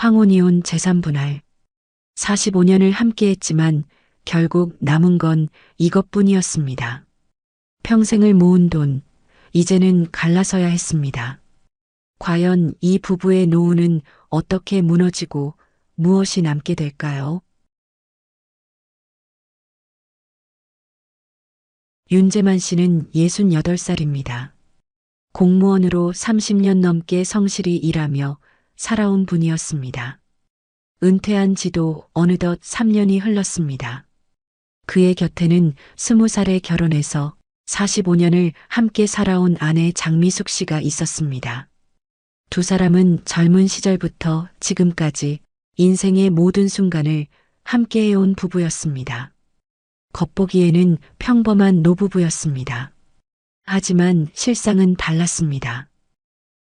황혼이혼 재산분할. 45년을 함께했지만 결국 남은 건 이것뿐이었습니다. 평생을 모은 돈, 이제는 갈라서야 했습니다. 과연 이 부부의 노후는 어떻게 무너지고 무엇이 남게 될까요? 윤재만 씨는 68살입니다. 공무원으로 30년 넘게 성실히 일하며 살아온 분이었습니다. 은퇴한 지도 어느덧 3년이 흘렀습니다. 그의 곁에는 20살에 결혼해서 45년을 함께 살아온 아내 장미숙 씨가 있었습니다. 두 사람은 젊은 시절부터 지금까지 인생의 모든 순간을 함께 해온 부부였습니다. 겉보기에는 평범한 노부부였습니다. 하지만 실상은 달랐습니다.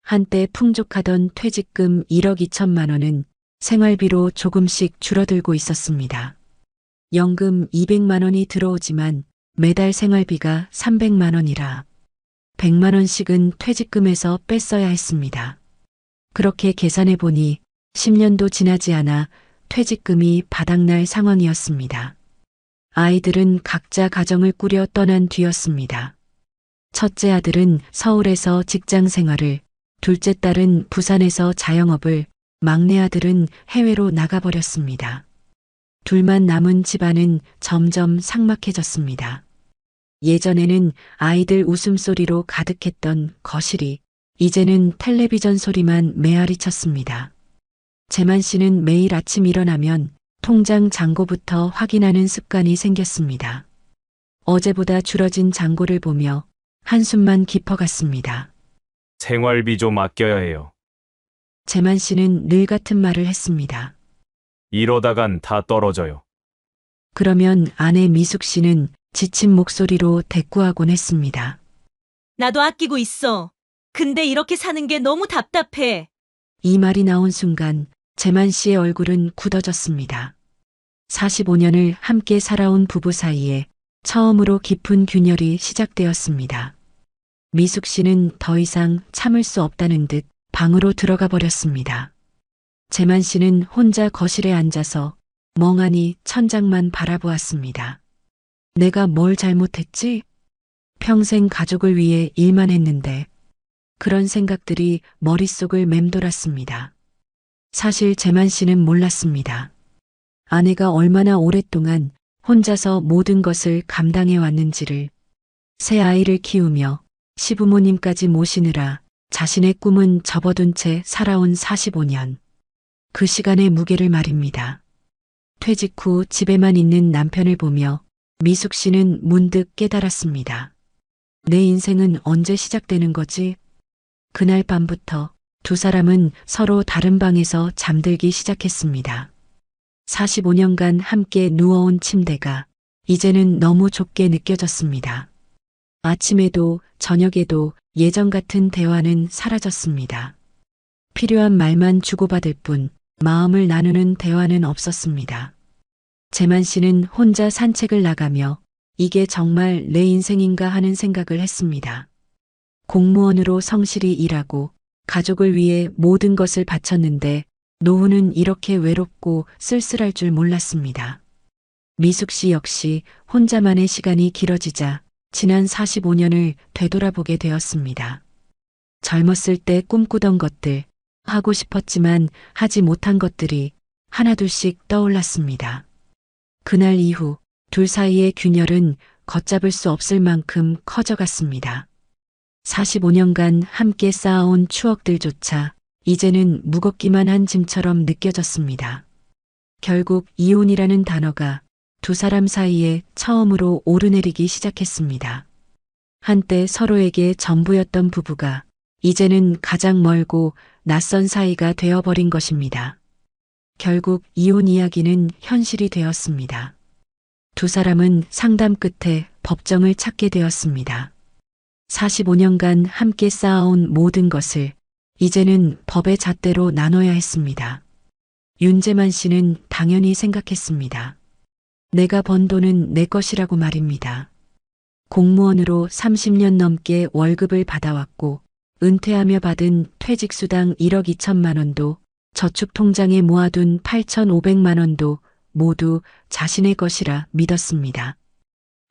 한때 풍족하던 퇴직금 1억 2천만 원은 생활비로 조금씩 줄어들고 있었습니다. 연금 200만 원이 들어오지만 매달 생활비가 300만 원이라 100만 원씩은 퇴직금에서 뺐어야 했습니다. 그렇게 계산해 보니 10년도 지나지 않아 퇴직금이 바닥날 상황이었습니다. 아이들은 각자 가정을 꾸려 떠난 뒤였습니다. 첫째 아들은 서울에서 직장 생활을, 둘째 딸은 부산에서 자영업을, 막내 아들은 해외로 나가버렸습니다. 둘만 남은 집안은 점점 삭막해졌습니다. 예전에는 아이들 웃음소리로 가득했던 거실이 이제는 텔레비전 소리만 메아리 쳤습니다. 재만 씨는 매일 아침 일어나면 통장 잔고부터 확인하는 습관이 생겼습니다. 어제보다 줄어진 잔고를 보며 한숨만 깊어갔습니다. 생활비 좀 아껴야 해요. 재만 씨는 늘 같은 말을 했습니다. 이러다간 다 떨어져요. 그러면 아내 미숙 씨는 지친 목소리로 대꾸하곤 했습니다. 나도 아끼고 있어. 근데 이렇게 사는 게 너무 답답해. 이 말이 나온 순간 재만 씨의 얼굴은 굳어졌습니다. 45년을 함께 살아온 부부 사이에 처음으로 깊은 균열이 시작되었습니다. 미숙 씨는 더 이상 참을 수 없다는 듯 방으로 들어가 버렸습니다. 재만 씨는 혼자 거실에 앉아서 멍하니 천장만 바라보았습니다. 내가 뭘 잘못했지? 평생 가족을 위해 일만 했는데 그런 생각들이 머릿속을 맴돌았습니다. 사실 재만 씨는 몰랐습니다. 아내가 얼마나 오랫동안 혼자서 모든 것을 감당해 왔는지를. 새 아이를 키우며 시부모님까지 모시느라 자신의 꿈은 접어둔 채 살아온 45년. 그 시간의 무게를 말입니다. 퇴직 후 집에만 있는 남편을 보며 미숙 씨는 문득 깨달았습니다. 내 인생은 언제 시작되는 거지? 그날 밤부터 두 사람은 서로 다른 방에서 잠들기 시작했습니다. 45년간 함께 누워온 침대가 이제는 너무 좁게 느껴졌습니다. 아침에도 저녁에도 예전 같은 대화는 사라졌습니다. 필요한 말만 주고받을 뿐 마음을 나누는 대화는 없었습니다. 재만 씨는 혼자 산책을 나가며 이게 정말 내 인생인가 하는 생각을 했습니다. 공무원으로 성실히 일하고 가족을 위해 모든 것을 바쳤는데 노후는 이렇게 외롭고 쓸쓸할 줄 몰랐습니다. 미숙 씨 역시 혼자만의 시간이 길어지자 지난 45년을 되돌아보게 되었습니다. 젊었을 때 꿈꾸던 것들, 하고 싶었지만 하지 못한 것들이 하나둘씩 떠올랐습니다. 그날 이후 둘 사이의 균열은 걷잡을 수 없을 만큼 커져갔습니다. 45년간 함께 쌓아온 추억들조차 이제는 무겁기만 한 짐처럼 느껴졌습니다. 결국 이혼이라는 단어가 두 사람 사이에 처음으로 오르내리기 시작했습니다. 한때 서로에게 전부였던 부부가 이제는 가장 멀고 낯선 사이가 되어버린 것입니다. 결국 이혼 이야기는 현실이 되었습니다. 두 사람은 상담 끝에 법정을 찾게 되었습니다. 45년간 함께 쌓아온 모든 것을 이제는 법의 잣대로 나눠야 했습니다. 윤재만 씨는 당연히 생각했습니다. 내가 번 돈은 내 것이라고 말입니다. 공무원으로 30년 넘게 월급을 받아왔고 은퇴하며 받은 퇴직수당 1억 2천만 원도 저축 통장에 모아둔 8,500만 원도 모두 자신의 것이라 믿었습니다.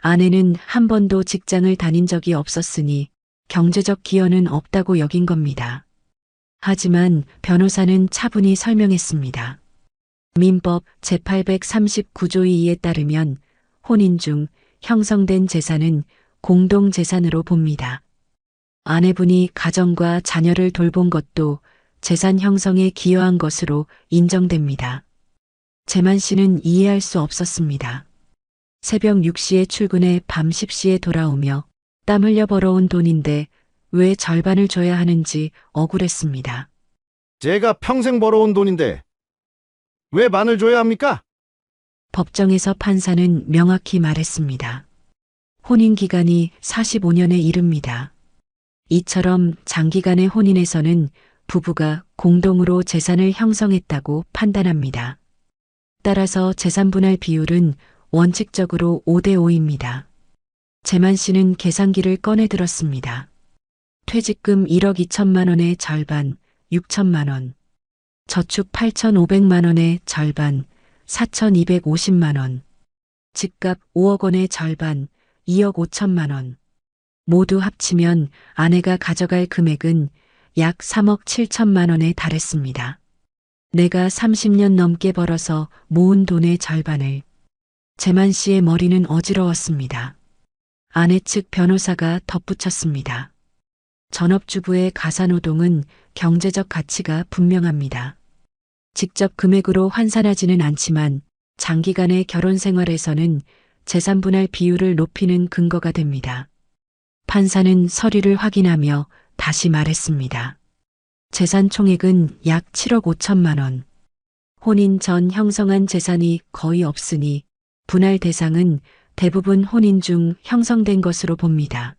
아내는 한 번도 직장을 다닌 적이 없었으니 경제적 기여는 없다고 여긴 겁니다. 하지만 변호사는 차분히 설명했습니다. 민법 제839조 2에 따르면 혼인 중 형성된 재산은 공동재산으로 봅니다. 아내분이 가정과 자녀를 돌본 것도 재산 형성에 기여한 것으로 인정됩니다. 재만 씨는 이해할 수 없었습니다. 새벽 6시에 출근해 밤 10시에 돌아오며 땀 흘려 벌어온 돈인데 왜 절반을 줘야 하는지 억울했습니다. 제가 평생 벌어온 돈인데 왜 반을 줘야 합니까? 법정에서 판사는 명확히 말했습니다. 혼인 기간이 45년에 이릅니다. 이처럼 장기간의 혼인에서는 부부가 공동으로 재산을 형성했다고 판단합니다. 따라서 재산 분할 비율은 원칙적으로 5대5입니다. 재만 씨는 계산기를 꺼내 들었습니다. 퇴직금 1억 2천만 원의 절반, 6천만 원. 저축 8,500만 원의 절반, 4,250만 원. 집값 5억 원의 절반, 2억 5천만 원. 모두 합치면 아내가 가져갈 금액은 약 3억 7천만 원에 달했습니다. 내가 30년 넘게 벌어서 모은 돈의 절반을. 재만 씨의 머리는 어지러웠습니다. 아내 측 변호사가 덧붙였습니다. 전업주부의 가사노동은 경제적 가치가 분명합니다. 직접 금액으로 환산하지는 않지만 장기간의 결혼 생활에서는 재산 분할 비율을 높이는 근거가 됩니다. 판사는 서류를 확인하며 다시 말했습니다. 재산 총액은 약 7억 5천만 원. 혼인 전 형성한 재산이 거의 없으니 분할 대상은 대부분 혼인 중 형성된 것으로 봅니다.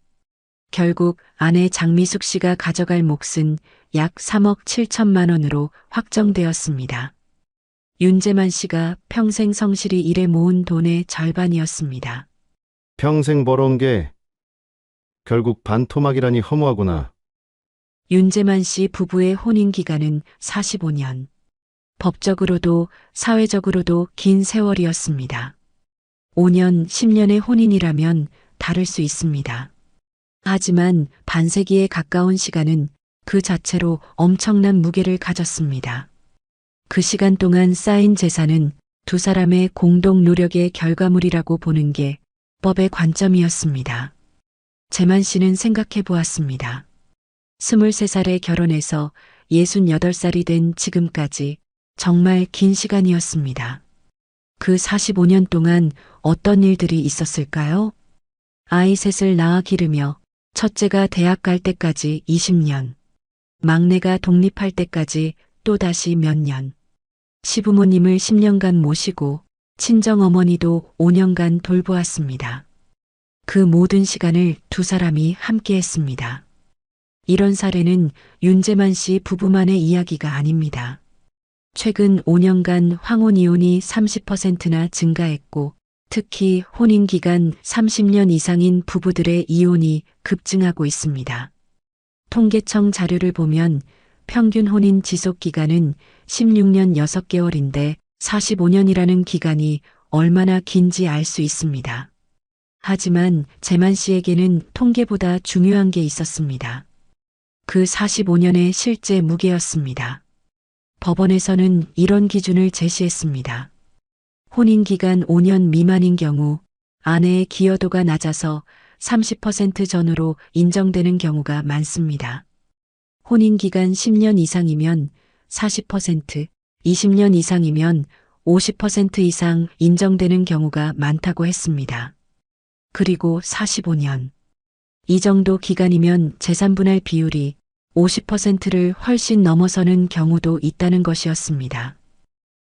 결국 아내 장미숙 씨가 가져갈 몫은 약 3억 7천만 원으로 확정되었습니다. 윤재만 씨가 평생 성실히 일해 모은 돈의 절반이었습니다. 평생 벌어온 게 결국 반토막이라니 허무하구나. 윤재만 씨 부부의 혼인 기간은 45년. 법적으로도 사회적으로도 긴 세월이었습니다. 5년, 10년의 혼인이라면 다를 수 있습니다. 하지만 반세기에 가까운 시간은 그 자체로 엄청난 무게를 가졌습니다. 그 시간 동안 쌓인 재산은 두 사람의 공동 노력의 결과물이라고 보는 게 법의 관점이었습니다. 재만 씨는 생각해 보았습니다. 23살에 결혼해서 68살이 된 지금까지 정말 긴 시간이었습니다. 그 45년 동안 어떤 일들이 있었을까요? 아이 셋을 낳아 기르며 첫째가 대학 갈 때까지 20년, 막내가 독립할 때까지 또다시 몇 년, 시부모님을 10년간 모시고 친정어머니도 5년간 돌보았습니다. 그 모든 시간을 두 사람이 함께 했습니다. 이런 사례는 윤재만 씨 부부만의 이야기가 아닙니다. 최근 5년간 황혼 이혼이 30%나 증가했고 특히 혼인 기간 30년 이상인 부부들의 이혼이 급증하고 있습니다. 통계청 자료를 보면 평균 혼인 지속 기간은 16년 6개월인데 45년이라는 기간이 얼마나 긴지 알 수 있습니다. 하지만 재만 씨에게는 통계보다 중요한 게 있었습니다. 그 45년의 실제 무게였습니다. 법원에서는 이런 기준을 제시했습니다. 혼인 기간 5년 미만인 경우 아내의 기여도가 낮아서 30% 전후로 인정되는 경우가 많습니다. 혼인 기간 10년 이상이면 40%, 20년 이상이면 50% 이상 인정되는 경우가 많다고 했습니다. 그리고 45년. 이 정도 기간이면 재산 분할 비율이 50%를 훨씬 넘어서는 경우도 있다는 것이었습니다.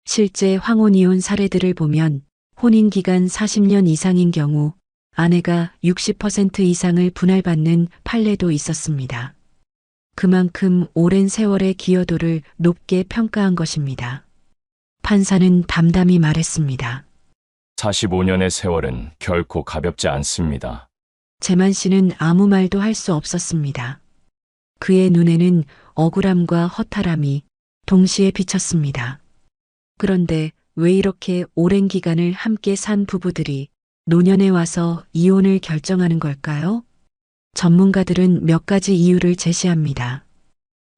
실제 황혼 이혼 사례들을 보면 혼인 기간 40년 이상인 경우 아내가 60% 이상을 분할받는 판례도 있었습니다. 그만큼 오랜 세월의 기여도를 높게 평가한 것입니다. 판사는 담담히 말했습니다. 45년의 세월은 결코 가볍지 않습니다. 재만 씨는 아무 말도 할 수 없었습니다. 그의 눈에는 억울함과 허탈함이 동시에 비쳤습니다. 그런데 왜 이렇게 오랜 기간을 함께 산 부부들이 노년에 와서 이혼을 결정하는 걸까요? 전문가들은 몇 가지 이유를 제시합니다.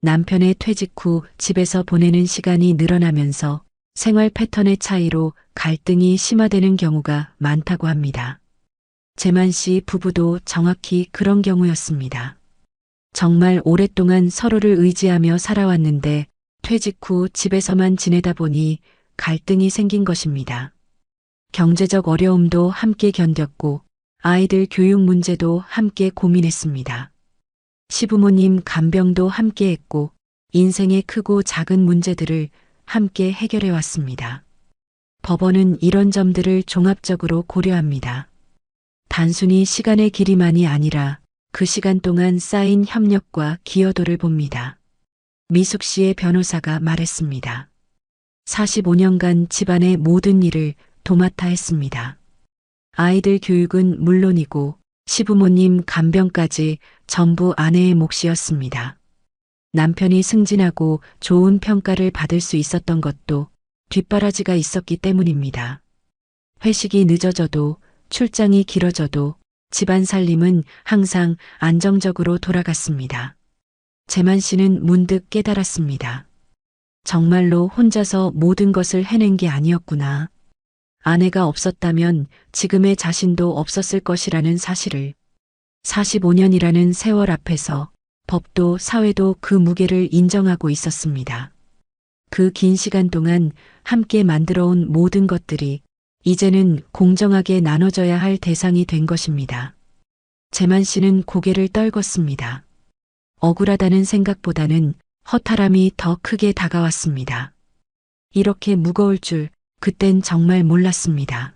남편의 퇴직 후 집에서 보내는 시간이 늘어나면서 생활 패턴의 차이로 갈등이 심화되는 경우가 많다고 합니다. 재만 씨 부부도 정확히 그런 경우였습니다. 정말 오랫동안 서로를 의지하며 살아왔는데 퇴직 후 집에서만 지내다 보니 갈등이 생긴 것입니다. 경제적 어려움도 함께 견뎠고 아이들 교육 문제도 함께 고민했습니다. 시부모님 간병도 함께 했고 인생의 크고 작은 문제들을 함께 해결해 왔습니다. 법원은 이런 점들을 종합적으로 고려합니다. 단순히 시간의 길이만이 아니라 그 시간 동안 쌓인 협력과 기여도를 봅니다. 미숙 씨의 변호사가 말했습니다. 45년간 집안의 모든 일을 도맡아 했습니다. 아이들 교육은 물론이고 시부모님 간병까지 전부 아내의 몫이었습니다. 남편이 승진하고 좋은 평가를 받을 수 있었던 것도 뒷바라지가 있었기 때문입니다. 회식이 늦어져도 출장이 길어져도 집안 살림은 항상 안정적으로 돌아갔습니다. 재만 씨는 문득 깨달았습니다. 정말로 혼자서 모든 것을 해낸 게 아니었구나. 아내가 없었다면 지금의 자신도 없었을 것이라는 사실을 45년이라는 세월 앞에서 법도 사회도 그 무게를 인정하고 있었습니다. 그 긴 시간 동안 함께 만들어온 모든 것들이 이제는 공정하게 나눠져야 할 대상이 된 것입니다. 재만 씨는 고개를 떨궜습니다. 억울하다는 생각보다는 허탈함이 더 크게 다가왔습니다. 이렇게 무거울 줄 그땐 정말 몰랐습니다.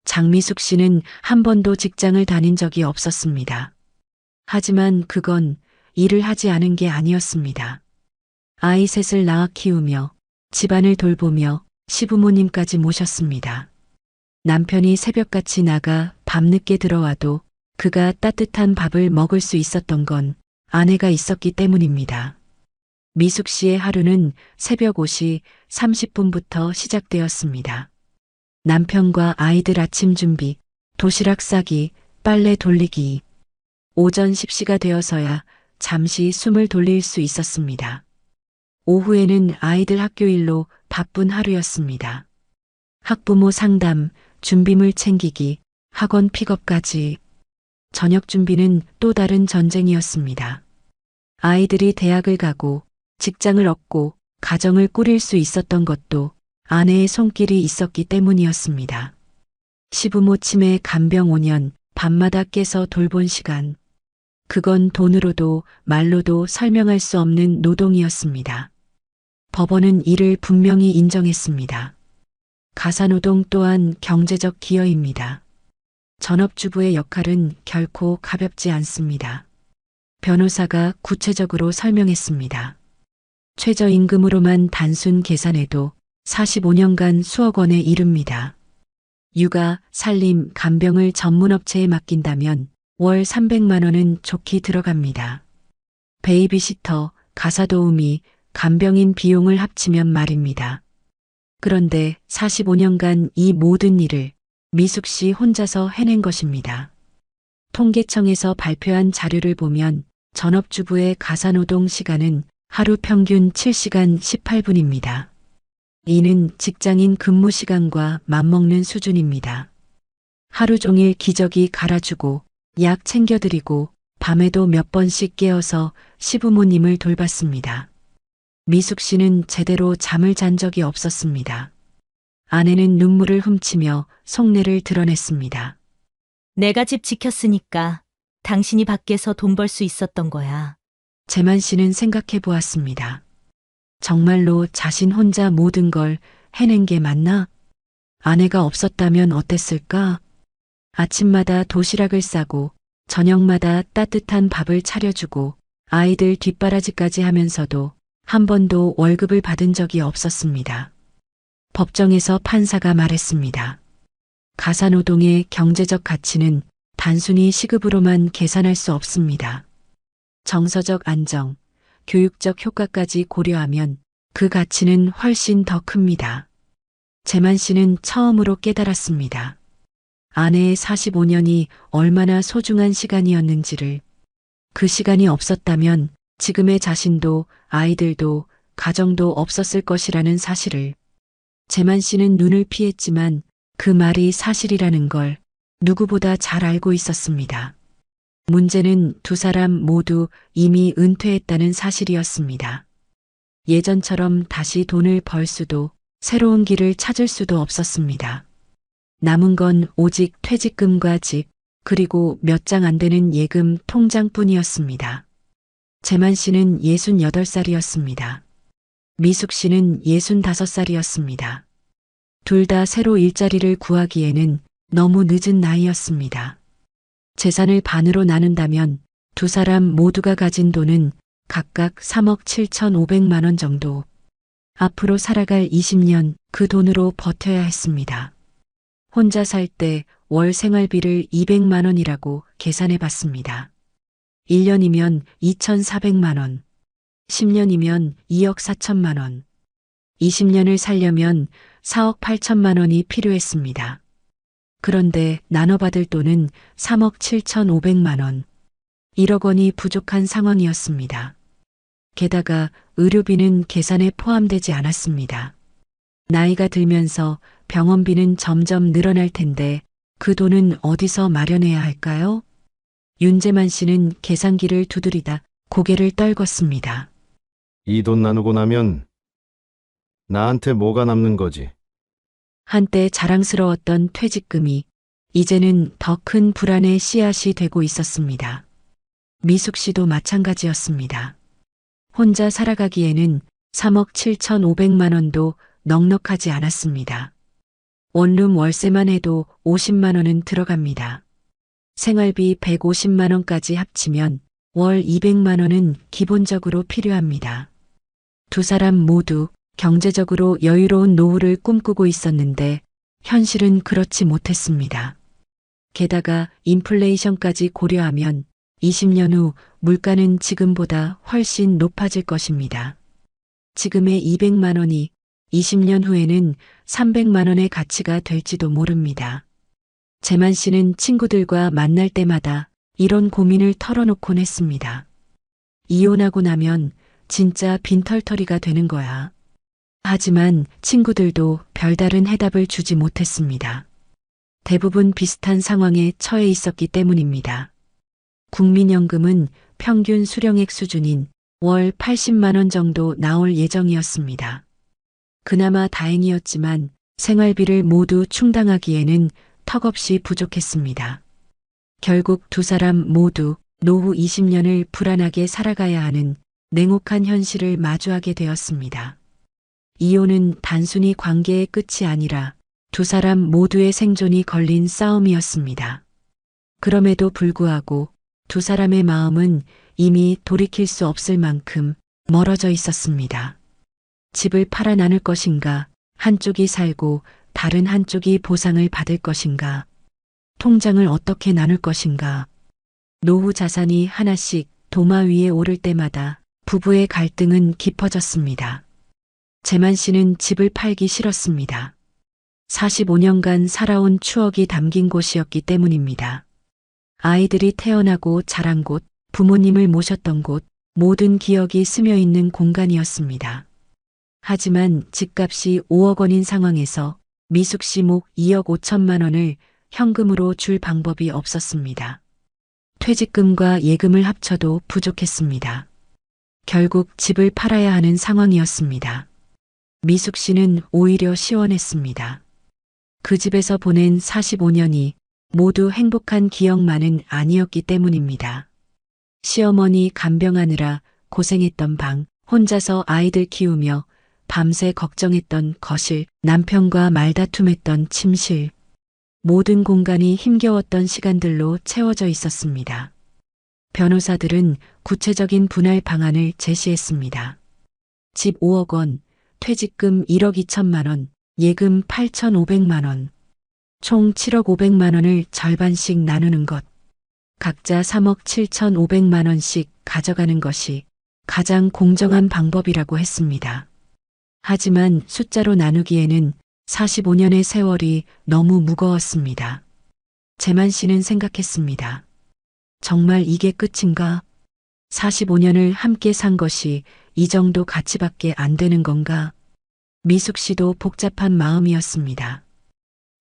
장미숙 씨는 한 번도 직장을 다닌 적이 없었습니다. 하지만 그건 일을 하지 않은 게 아니었습니다. 아이 셋을 낳아 키우며 집안을 돌보며 시부모님까지 모셨습니다. 남편이 새벽같이 나가 밤늦게 들어와도 그가 따뜻한 밥을 먹을 수 있었던 건 아내가 있었기 때문입니다. 미숙 씨의 하루는 새벽 5시 30분부터 시작되었습니다. 남편과 아이들 아침 준비, 도시락 싸기, 빨래 돌리기. 오전 10시가 되어서야 잠시 숨을 돌릴 수 있었습니다. 오후에는 아이들 학교 일로 바쁜 하루였습니다. 학부모 상담, 준비물 챙기기, 학원 픽업까지. 저녁 준비는 또 다른 전쟁이었습니다. 아이들이 대학을 가고 직장을 얻고 가정을 꾸릴 수 있었던 것도 아내의 손길이 있었기 때문이었습니다. 시부모 치매 간병 5년, 밤마다 깨서 돌본 시간. 그건 돈으로도 말로도 설명할 수 없는 노동이었습니다. 법원은 이를 분명히 인정했습니다. 가사노동 또한 경제적 기여입니다. 전업주부의 역할은 결코 가볍지 않습니다. 변호사가 구체적으로 설명했습니다. 최저임금으로만 단순 계산해도 45년간 수억 원에 이릅니다. 육아, 살림, 간병을 전문업체에 맡긴다면 월 300만 원은 좋게 들어갑니다. 베이비시터, 가사도우미, 간병인 비용을 합치면 말입니다. 그런데 45년간 이 모든 일을 미숙 씨 혼자서 해낸 것입니다. 통계청에서 발표한 자료를 보면 전업주부의 가사노동 시간은 하루 평균 7시간 18분입니다. 이는 직장인 근무 시간과 맞먹는 수준입니다. 하루 종일 기저귀 갈아주고 약 챙겨드리고 밤에도 몇 번씩 깨어서 시부모님을 돌봤습니다. 미숙 씨는 제대로 잠을 잔 적이 없었습니다. 아내는 눈물을 훔치며 속내를 드러냈습니다. 내가 집 지켰으니까 당신이 밖에서 돈 벌 수 있었던 거야. 재만 씨는 생각해 보았습니다. 정말로 자신 혼자 모든 걸 해낸 게 맞나? 아내가 없었다면 어땠을까? 아침마다 도시락을 싸고 저녁마다 따뜻한 밥을 차려주고 아이들 뒷바라지까지 하면서도 한 번도 월급을 받은 적이 없었습니다. 법정에서 판사가 말했습니다. 가사노동의 경제적 가치는 단순히 시급으로만 계산할 수 없습니다. 정서적 안정, 교육적 효과까지 고려하면 그 가치는 훨씬 더 큽니다. 재만 씨는 처음으로 깨달았습니다. 아내의 45년이 얼마나 소중한 시간이었는지를. 그 시간이 없었다면 지금의 자신도 아이들도 가정도 없었을 것이라는 사실을. 재만 씨는 눈을 피했지만 그 말이 사실이라는 걸 누구보다 잘 알고 있었습니다. 문제는 두 사람 모두 이미 은퇴했다는 사실이었습니다. 예전처럼 다시 돈을 벌 수도 새로운 길을 찾을 수도 없었습니다. 남은 건 오직 퇴직금과 집, 그리고 몇 장 안 되는 예금 통장뿐이었습니다. 재만 씨는 68살이었습니다. 미숙 씨는 65살이었습니다. 둘 다 새로 일자리를 구하기에는 너무 늦은 나이였습니다. 재산을 반으로 나눈다면 두 사람 모두가 가진 돈은 각각 3억 7,500만 원 정도. 앞으로 살아갈 20년 그 돈으로 버텨야 했습니다. 혼자 살 때 월 생활비를 200만 원이라고 계산해 봤습니다. 1년이면 2,400만 원, 10년이면 2억 4천만 원, 20년을 살려면 4억 8천만 원이 필요했습니다. 그런데 나눠받을 돈은 3억 7,500만 원, 1억 원이 부족한 상황이었습니다. 게다가 의료비는 계산에 포함되지 않았습니다. 나이가 들면서 병원비는 점점 늘어날 텐데 그 돈은 어디서 마련해야 할까요? 윤재만 씨는 계산기를 두드리다 고개를 떨궜습니다. 이 돈 나누고 나면 나한테 뭐가 남는 거지? 한때 자랑스러웠던 퇴직금이 이제는 더 큰 불안의 씨앗이 되고 있었습니다. 미숙 씨도 마찬가지였습니다. 혼자 살아가기에는 3억 7,500만 원도 넉넉하지 않았습니다. 원룸 월세만 해도 50만 원은 들어갑니다. 생활비 150만 원까지 합치면 월 200만 원은 기본적으로 필요합니다. 두 사람 모두 경제적으로 여유로운 노후를 꿈꾸고 있었는데 현실은 그렇지 못했습니다. 게다가 인플레이션까지 고려하면 20년 후 물가는 지금보다 훨씬 높아질 것입니다. 지금의 200만 원이 20년 후에는 300만 원의 가치가 될지도 모릅니다. 재만 씨는 친구들과 만날 때마다 이런 고민을 털어놓곤 했습니다. 이혼하고 나면 진짜 빈털터리가 되는 거야. 하지만 친구들도 별다른 해답을 주지 못했습니다. 대부분 비슷한 상황에 처해 있었기 때문입니다. 국민연금은 평균 수령액 수준인 월 80만 원 정도 나올 예정이었습니다. 그나마 다행이었지만 생활비를 모두 충당하기에는 턱없이 부족했습니다. 결국 두 사람 모두 노후 20년을 불안하게 살아가야 하는 냉혹한 현실을 마주하게 되었습니다. 이혼은 단순히 관계의 끝이 아니라 두 사람 모두의 생존이 걸린 싸움이었습니다. 그럼에도 불구하고 두 사람의 마음은 이미 돌이킬 수 없을 만큼 멀어져 있었습니다. 집을 팔아 나눌 것인가, 한쪽이 살고 다른 한쪽이 보상을 받을 것인가, 통장을 어떻게 나눌 것인가. 노후 자산이 하나씩 도마 위에 오를 때마다 부부의 갈등은 깊어졌습니다. 재만 씨는 집을 팔기 싫었습니다. 45년간 살아온 추억이 담긴 곳이었기 때문입니다. 아이들이 태어나고 자란 곳, 부모님을 모셨던 곳, 모든 기억이 스며 있는 공간이었습니다. 하지만 집값이 5억 원인 상황에서 미숙 씨 목 2억 5천만 원을 현금으로 줄 방법이 없었습니다. 퇴직금과 예금을 합쳐도 부족했습니다. 결국 집을 팔아야 하는 상황이었습니다. 미숙 씨는 오히려 시원했습니다. 그 집에서 보낸 45년이 모두 행복한 기억만은 아니었기 때문입니다. 시어머니 간병하느라 고생했던 방, 혼자서 아이들 키우며 밤새 걱정했던 거실, 남편과 말다툼했던 침실. 모든 공간이 힘겨웠던 시간들로 채워져 있었습니다. 변호사들은 구체적인 분할 방안을 제시했습니다. 집 5억 원, 퇴직금 1억 2천만 원, 예금 8,500만 원. 총 7억 500만 원을 절반씩 나누는 것. 각자 3억 7,500만 원씩 가져가는 것이 가장 공정한 방법이라고 했습니다. 하지만 숫자로 나누기에는 45년의 세월이 너무 무거웠습니다. 재만 씨는 생각했습니다. 정말 이게 끝인가? 45년을 함께 산 것이 이 정도 가치밖에 안 되는 건가? 미숙 씨도 복잡한 마음이었습니다.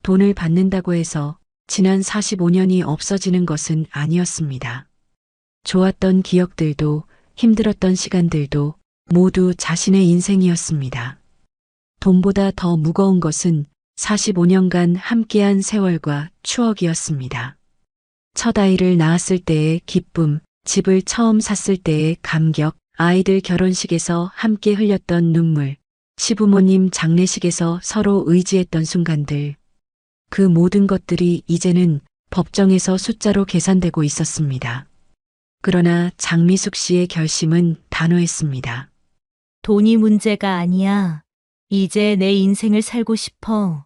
돈을 받는다고 해서 지난 45년이 없어지는 것은 아니었습니다. 좋았던 기억들도 힘들었던 시간들도 모두 자신의 인생이었습니다. 돈보다 더 무거운 것은 45년간 함께한 세월과 추억이었습니다. 첫 아이를 낳았을 때의 기쁨, 집을 처음 샀을 때의 감격, 아이들 결혼식에서 함께 흘렸던 눈물, 시부모님 장례식에서 서로 의지했던 순간들. 그 모든 것들이 이제는 법정에서 숫자로 계산되고 있었습니다. 그러나 장미숙 씨의 결심은 단호했습니다. 돈이 문제가 아니야. 이제 내 인생을 살고 싶어.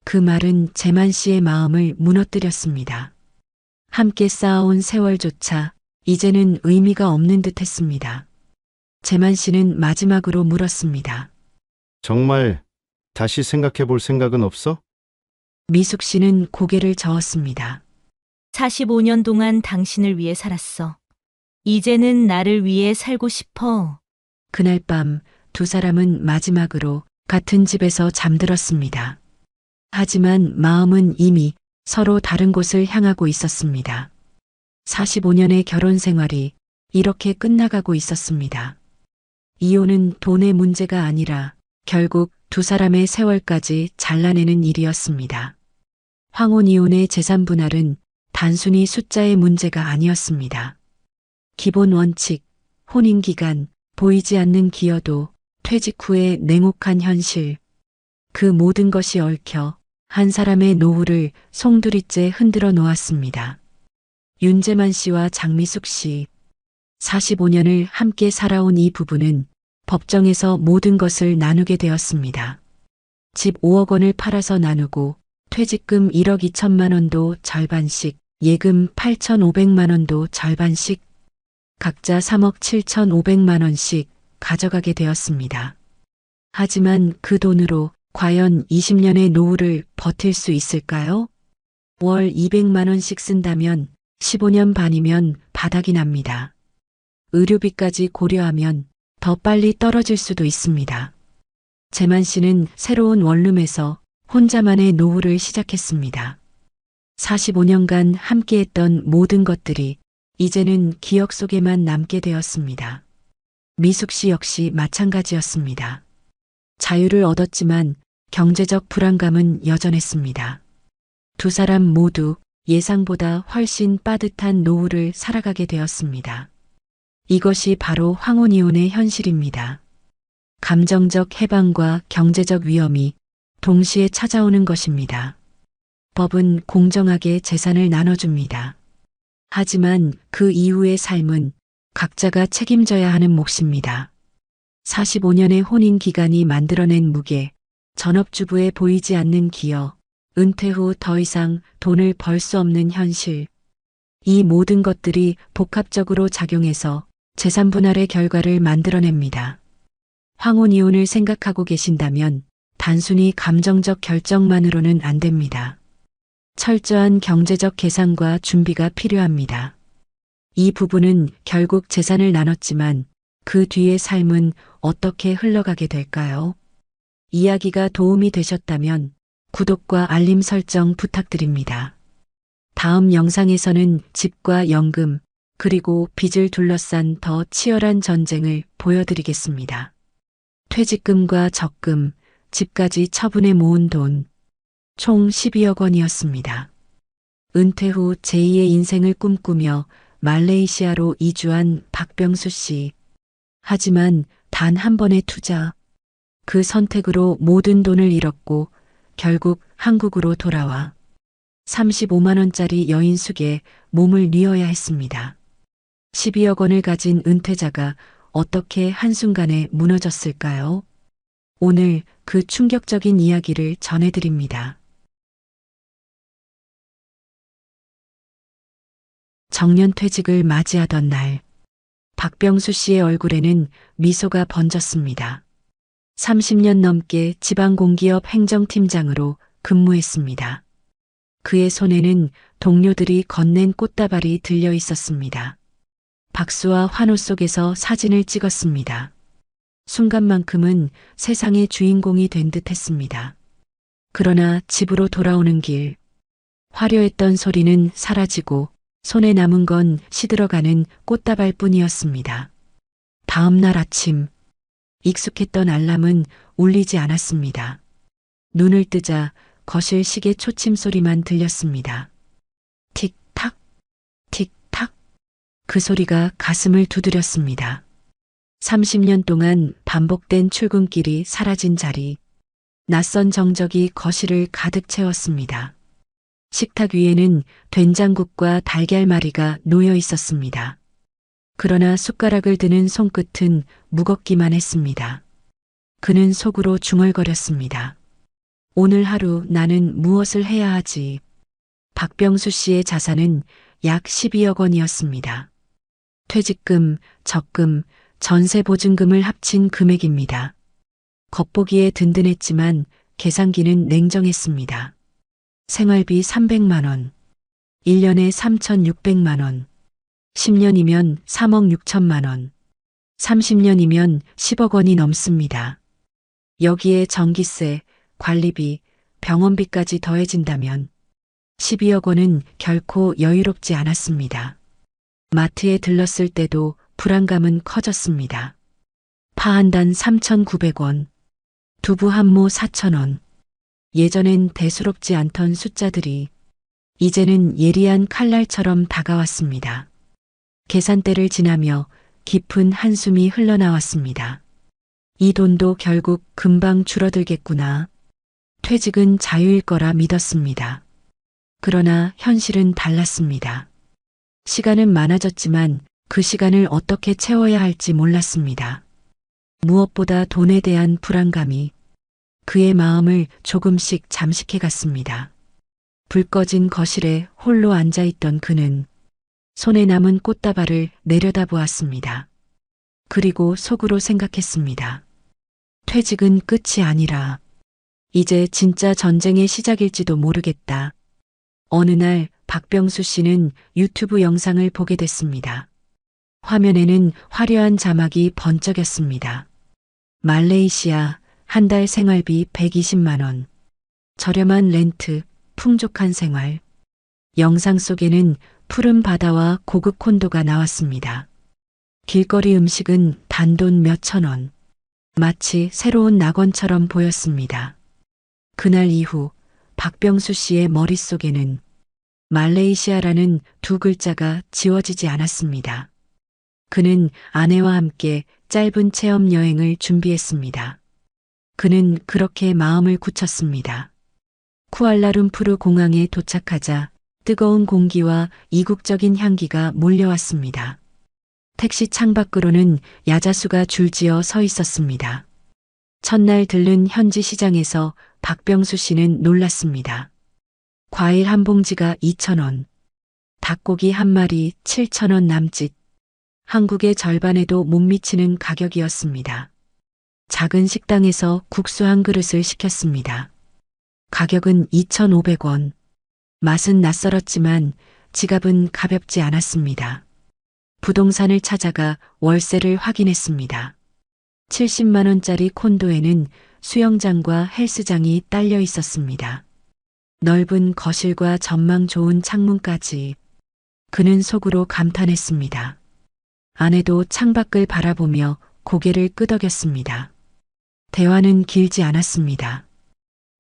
그 말은 재만 씨의 마음을 무너뜨렸습니다. 함께 쌓아온 세월조차 이제는 의미가 없는 듯 했습니다. 재만 씨는 마지막으로 물었습니다. 정말 다시 생각해 볼 생각은 없어? 미숙 씨는 고개를 저었습니다. 45년 동안 당신을 위해 살았어. 이제는 나를 위해 살고 싶어. 그날 밤 두 사람은 마지막으로 같은 집에서 잠들었습니다. 하지만 마음은 이미 서로 다른 곳을 향하고 있었습니다. 45년의 결혼 생활이 이렇게 끝나가고 있었습니다. 이혼은 돈의 문제가 아니라 결국 두 사람의 세월까지 잘라내는 일이었습니다. 황혼 이혼의 재산 분할은 단순히 숫자의 문제가 아니었습니다. 기본 원칙, 혼인 기간, 보이지 않는 기여도, 퇴직 후의 냉혹한 현실. 그 모든 것이 얽혀 한 사람의 노후를 송두리째 흔들어 놓았습니다. 윤재만 씨와 장미숙 씨. 45년을 함께 살아온 이 부부는 법정에서 모든 것을 나누게 되었습니다. 집 5억 원을 팔아서 나누고 퇴직금 1억 2천만 원도 절반씩, 예금 8,500만 원도 절반씩, 각자 3억 7,500만 원씩 가져가게 되었습니다. 하지만 그 돈으로 과연 20년의 노후를 버틸 수 있을까요? 월 200만 원씩 쓴다면 15년 반이면 바닥이 납니다. 의료비까지 고려하면 더 빨리 떨어질 수도 있습니다. 재만 씨는 새로운 원룸에서 혼자만의 노후를 시작했습니다. 45년간 함께했던 모든 것들이 이제는 기억 속에만 남게 되었습니다. 미숙 씨 역시 마찬가지였습니다. 자유를 얻었지만 경제적 불안감은 여전했습니다. 두 사람 모두 예상보다 훨씬 빠듯한 노후를 살아가게 되었습니다. 이것이 바로 황혼이혼의 현실입니다. 감정적 해방과 경제적 위험이 동시에 찾아오는 것입니다. 법은 공정하게 재산을 나눠줍니다. 하지만 그 이후의 삶은 각자가 책임져야 하는 몫입니다. 45년의 혼인 기간이 만들어낸 무게, 전업주부의 보이지 않는 기여, 은퇴 후 더 이상 돈을 벌 수 없는 현실. 이 모든 것들이 복합적으로 작용해서 재산 분할의 결과를 만들어냅니다. 황혼이혼을 생각하고 계신다면 단순히 감정적 결정만으로는 안 됩니다. 철저한 경제적 계산과 준비가 필요합니다. 이 부부는 결국 재산을 나눴지만 그 뒤의 삶은 어떻게 흘러가게 될까요? 이야기가 도움이 되셨다면 구독과 알림 설정 부탁드립니다. 다음 영상에서는 집과 연금, 그리고 빚을 둘러싼 더 치열한 전쟁을 보여드리겠습니다. 퇴직금과 적금, 집까지 처분해 모은 돈, 총 12억 원이었습니다. 은퇴 후 제2의 인생을 꿈꾸며 말레이시아로 이주한 박병수 씨. 하지만 단 한 번의 투자, 그 선택으로 모든 돈을 잃었고 결국 한국으로 돌아와 35만 원짜리 여인숙에 몸을 뉘어야 했습니다. 12억 원을 가진 은퇴자가 어떻게 한순간에 무너졌을까요? 오늘 그 충격적인 이야기를 전해드립니다. 정년퇴직을 맞이하던 날, 박병수 씨의 얼굴에는 미소가 번졌습니다. 30년 넘게 지방공기업 행정팀장으로 근무했습니다. 그의 손에는 동료들이 건넨 꽃다발이 들려 있었습니다. 박수와 환호 속에서 사진을 찍었습니다. 순간만큼은 세상의 주인공이 된 듯 했습니다. 그러나 집으로 돌아오는 길, 화려했던 소리는 사라지고 손에 남은 건 시들어가는 꽃다발 뿐이었습니다. 다음 날 아침, 익숙했던 알람은 울리지 않았습니다. 눈을 뜨자 거실 시계 초침 소리만 들렸습니다. 틱탁, 틱탁. 그 소리가 가슴을 두드렸습니다. 30년 동안 반복된 출근길이 사라진 자리, 낯선 정적이 거실을 가득 채웠습니다. 식탁 위에는 된장국과 달걀말이가 놓여 있었습니다. 그러나 숟가락을 드는 손끝은 무겁기만 했습니다. 그는 속으로 중얼거렸습니다. 오늘 하루 나는 무엇을 해야 하지? 박병수 씨의 자산은 약 12억 원이었습니다. 퇴직금, 적금, 전세보증금을 합친 금액입니다. 겉보기에 든든했지만 계산기는 냉정했습니다. 생활비 300만 원, 1년에 3,600만 원, 10년이면 3억 6천만 원, 30년이면 10억 원이 넘습니다. 여기에 전기세, 관리비, 병원비까지 더해진다면 12억 원은 결코 여유롭지 않았습니다. 마트에 들렀을 때도 불안감은 커졌습니다. 파 한 단 3,900원, 두부 한 모 4,000원. 예전엔 대수롭지 않던 숫자들이 이제는 예리한 칼날처럼 다가왔습니다. 계산대를 지나며 깊은 한숨이 흘러나왔습니다. 이 돈도 결국 금방 줄어들겠구나. 퇴직은 자유일 거라 믿었습니다. 그러나 현실은 달랐습니다. 시간은 많아졌지만 그 시간을 어떻게 채워야 할지 몰랐습니다. 무엇보다 돈에 대한 불안감이 그의 마음을 조금씩 잠식해 갔습니다. 불 꺼진 거실에 홀로 앉아있던 그는 손에 남은 꽃다발을 내려다보았습니다. 그리고 속으로 생각했습니다. 퇴직은 끝이 아니라 이제 진짜 전쟁의 시작일지도 모르겠다. 어느 날 박병수 씨는 유튜브 영상을 보게 됐습니다. 화면에는 화려한 자막이 번쩍였습니다. 말레이시아 한 달 생활비 120만 원. 저렴한 렌트, 풍족한 생활. 영상 속에는 푸른 바다와 고급 콘도가 나왔습니다. 길거리 음식은 단돈 몇천 원. 마치 새로운 낙원처럼 보였습니다. 그날 이후 박병수 씨의 머릿속에는 말레이시아라는 두 글자가 지워지지 않았습니다. 그는 아내와 함께 짧은 체험 여행을 준비했습니다. 그는 그렇게 마음을 굳혔습니다. 쿠알라룸푸르 공항에 도착하자 뜨거운 공기와 이국적인 향기가 몰려왔습니다. 택시 창밖으로는 야자수가 줄지어 서 있었습니다. 첫날 들른 현지 시장에서 박병수 씨는 놀랐습니다. 과일 한 봉지가 2,000원, 닭고기 한 마리 7,000원 남짓, 한국의 절반에도 못 미치는 가격이었습니다. 작은 식당에서 국수 한 그릇을 시켰습니다. 가격은 2,500원. 맛은 낯설었지만 지갑은 가볍지 않았습니다. 부동산을 찾아가 월세를 확인했습니다. 70만 원짜리 콘도에는 수영장과 헬스장이 딸려 있었습니다. 넓은 거실과 전망 좋은 창문까지. 그는 속으로 감탄했습니다. 아내도 창밖을 바라보며 고개를 끄덕였습니다. 대화는 길지 않았습니다.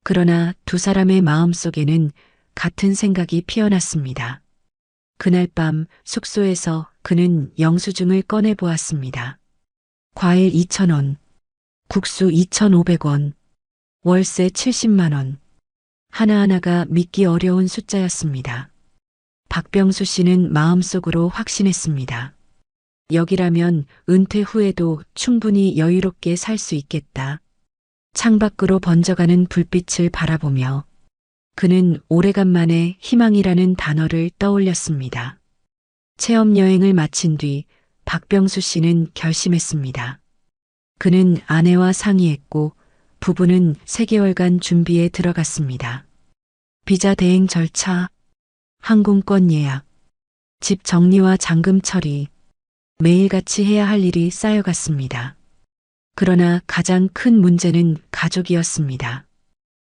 그러나 두 사람의 마음속에는 같은 생각이 피어났습니다. 그날 밤 숙소에서 그는 영수증을 꺼내 보았습니다. 과일 2,000원, 국수 2,500원, 월세 70만 원. 하나하나가 믿기 어려운 숫자였습니다. 박병수 씨는 마음속으로 확신했습니다. 여기라면 은퇴 후에도 충분히 여유롭게 살 수 있겠다. 창밖으로 번져가는 불빛을 바라보며 그는 오래간만에 희망이라는 단어를 떠올렸습니다. 체험 여행을 마친 뒤 박병수 씨는 결심했습니다. 그는 아내와 상의했고 부부는 3개월간 준비에 들어갔습니다. 비자 대행 절차, 항공권 예약, 집 정리와 잔금 처리, 매일같이 해야 할 일이 쌓여갔습니다. 그러나 가장 큰 문제는 가족이었습니다.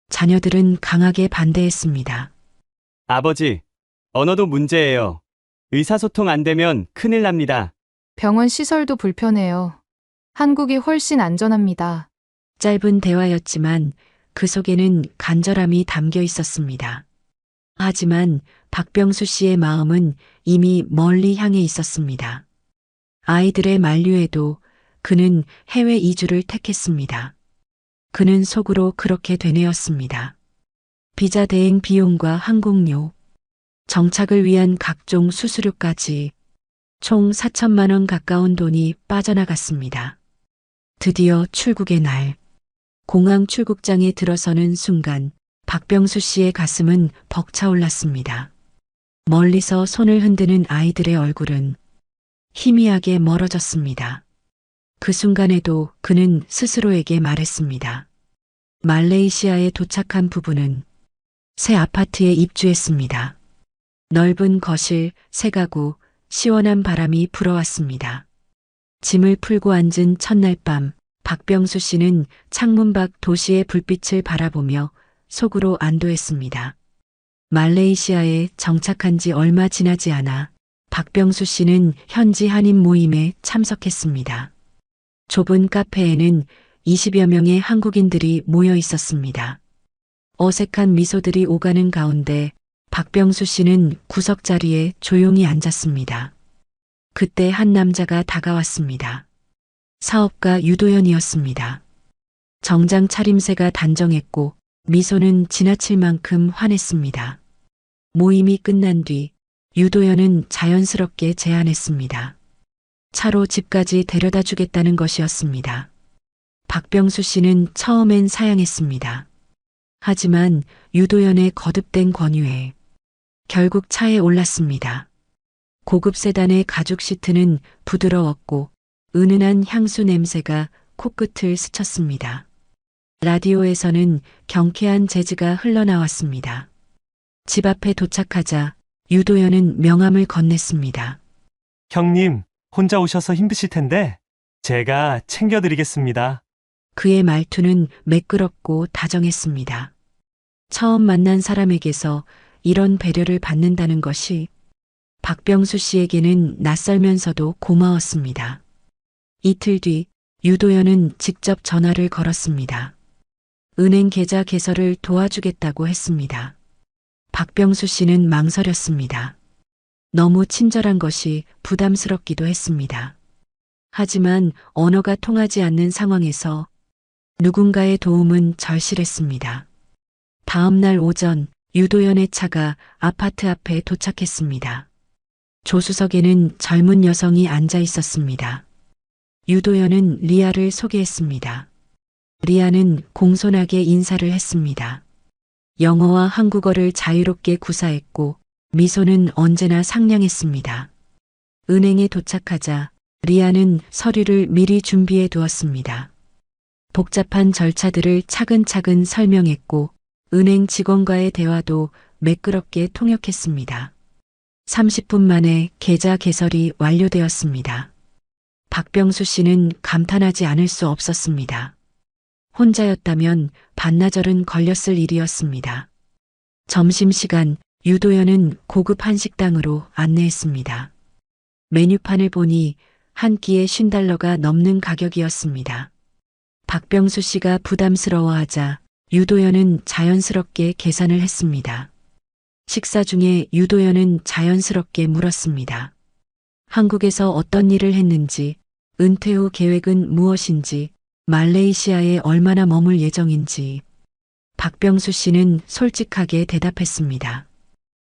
자녀들은 강하게 반대했습니다. 아버지, 언어도 문제예요. 의사소통 안 되면 큰일 납니다. 병원 시설도 불편해요. 한국이 훨씬 안전합니다. 짧은 대화였지만 그 속에는 간절함이 담겨 있었습니다. 하지만 박병수 씨의 마음은 이미 멀리 향해 있었습니다. 아이들의 만류에도 그는 해외 이주를 택했습니다. 그는 속으로 그렇게 되뇌었습니다. 비자 대행 비용과 항공료, 정착을 위한 각종 수수료까지 총 4천만 원 가까운 돈이 빠져나갔습니다. 드디어 출국의 날, 공항 출국장에 들어서는 순간 박병수 씨의 가슴은 벅차올랐습니다. 멀리서 손을 흔드는 아이들의 얼굴은 희미하게 멀어졌습니다. 그 순간에도 그는 스스로에게 말했습니다. 말레이시아에 도착한 부부는 새 아파트에 입주했습니다. 넓은 거실, 새 가구, 시원한 바람이 불어왔습니다. 짐을 풀고 앉은 첫날 밤, 박병수 씨는 창문 밖 도시의 불빛을 바라보며 속으로 안도했습니다. 말레이시아에 정착한 지 얼마 지나지 않아 박병수 씨는 현지 한인 모임에 참석했습니다. 좁은 카페에는 20여 명의 한국인들이 모여 있었습니다. 어색한 미소들이 오가는 가운데 박병수 씨는 구석 자리에 조용히 앉았습니다. 그때 한 남자가 다가왔습니다. 사업가 유도현이었습니다. 정장 차림새가 단정했고 미소는 지나칠 만큼 환했습니다. 모임이 끝난 뒤 유도현은 자연스럽게 제안했습니다. 차로 집까지 데려다 주겠다는 것이었습니다. 박병수 씨는 처음엔 사양했습니다. 하지만 유도현의 거듭된 권유에 결국 차에 올랐습니다. 고급 세단의 가죽 시트는 부드러웠고 은은한 향수 냄새가 코끝을 스쳤습니다. 라디오에서는 경쾌한 재즈가 흘러나왔습니다. 집 앞에 도착하자 유도현은 명함을 건넸습니다. 형님, 혼자 오셔서 힘드실 텐데 제가 챙겨드리겠습니다. 그의 말투는 매끄럽고 다정했습니다. 처음 만난 사람에게서 이런 배려를 받는다는 것이 박병수 씨에게는 낯설면서도 고마웠습니다. 이틀 뒤 유도현은 직접 전화를 걸었습니다. 은행 계좌 개설을 도와주겠다고 했습니다. 박병수 씨는 망설였습니다. 너무 친절한 것이 부담스럽기도 했습니다. 하지만 언어가 통하지 않는 상황에서 누군가의 도움은 절실했습니다. 다음 날 오전 유도현의 차가 아파트 앞에 도착했습니다. 조수석에는 젊은 여성이 앉아 있었습니다. 유도현은 리아를 소개했습니다. 리아는 공손하게 인사를 했습니다. 영어와 한국어를 자유롭게 구사했고 미소는 언제나 상냥했습니다. 은행에 도착하자 리아는 서류를 미리 준비해 두었습니다. 복잡한 절차들을 차근차근 설명했고 은행 직원과의 대화도 매끄럽게 통역했습니다. 30분 만에 계좌 개설이 완료되었습니다. 박병수 씨는 감탄하지 않을 수 없었습니다. 혼자였다면 반나절은 걸렸을 일이었습니다. 점심시간 유도현은 고급 한식당으로 안내했습니다. 메뉴판을 보니 한 끼에 $50가 넘는 가격이었습니다. 박병수 씨가 부담스러워하자 유도현은 자연스럽게 계산을 했습니다. 식사 중에 유도현은 자연스럽게 물었습니다. 한국에서 어떤 일을 했는지, 은퇴 후 계획은 무엇인지, 말레이시아에 얼마나 머물 예정인지. 박병수 씨는 솔직하게 대답했습니다.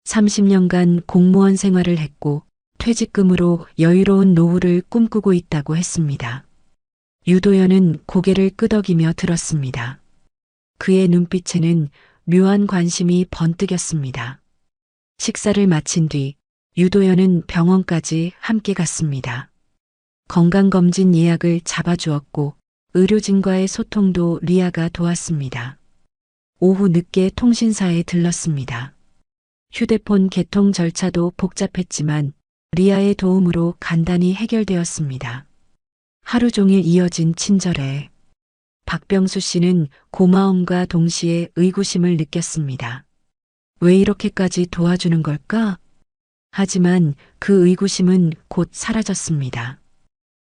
30년간 공무원 생활을 했고 퇴직금으로 여유로운 노후를 꿈꾸고 있다고 했습니다. 유도현은 고개를 끄덕이며 들었습니다. 그의 눈빛에는 묘한 관심이 번뜩였습니다. 식사를 마친 뒤 유도현은 병원까지 함께 갔습니다. 건강검진 예약을 잡아주었고 의료진과의 소통도 리아가 도왔습니다. 오후 늦게 통신사에 들렀습니다. 휴대폰 개통 절차도 복잡했지만 리아의 도움으로 간단히 해결되었습니다. 하루 종일 이어진 친절에 박병수 씨는 고마움과 동시에 의구심을 느꼈습니다. 왜 이렇게까지 도와주는 걸까? 하지만 그 의구심은 곧 사라졌습니다.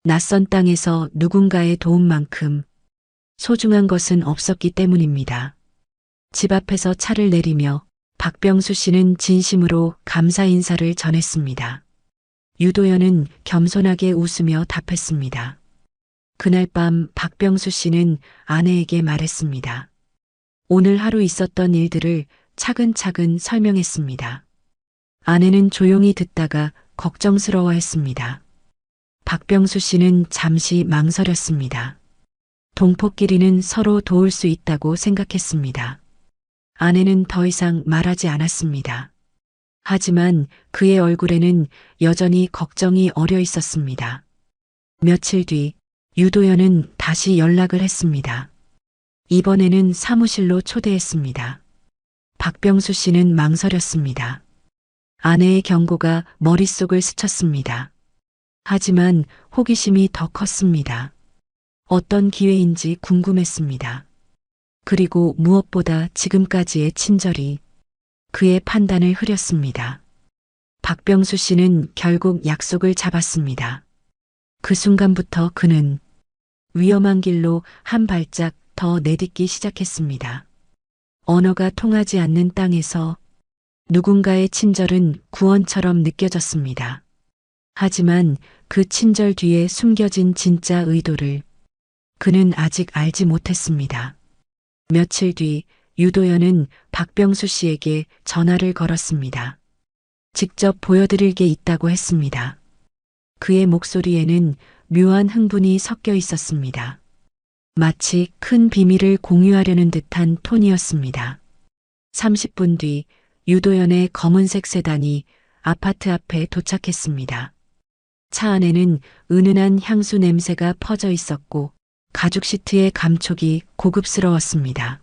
낯선 땅에서 누군가의 도움만큼 소중한 것은 없었기 때문입니다. 집 앞에서 차를 내리며 박병수 씨는 진심으로 감사 인사를 전했습니다. 유도연은 겸손하게 웃으며 답했습니다. 그날 밤 박병수 씨는 아내에게 말했습니다. 오늘 하루 있었던 일들을 차근차근 설명했습니다. 아내는 조용히 듣다가 걱정스러워했습니다. 박병수 씨는 잠시 망설였습니다. 동포끼리는 서로 도울 수 있다고 생각했습니다. 아내는 더 이상 말하지 않았습니다. 하지만 그의 얼굴에는 여전히 걱정이 어려 있었습니다. 며칠 뒤 유도연은 다시 연락을 했습니다. 이번에는 사무실로 초대했습니다. 박병수 씨는 망설였습니다. 아내의 경고가 머릿속을 스쳤습니다. 하지만 호기심이 더 컸습니다. 어떤 기회인지 궁금했습니다. 그리고 무엇보다 지금까지의 친절이 그의 판단을 흐렸습니다. 박병수 씨는 결국 약속을 잡았습니다. 그 순간부터 그는 위험한 길로 한 발짝 더 내딛기 시작했습니다. 언어가 통하지 않는 땅에서 누군가의 친절은 구원처럼 느껴졌습니다. 하지만 그 친절 뒤에 숨겨진 진짜 의도를 그는 아직 알지 못했습니다. 며칠 뒤 유도연은 박병수 씨에게 전화를 걸었습니다. 직접 보여드릴 게 있다고 했습니다. 그의 목소리에는 묘한 흥분이 섞여 있었습니다. 마치 큰 비밀을 공유하려는 듯한 톤이었습니다. 30분 뒤 유도연의 검은색 세단이 아파트 앞에 도착했습니다. 차 안에는 은은한 향수 냄새가 퍼져 있었고 가죽 시트의 감촉이 고급스러웠습니다.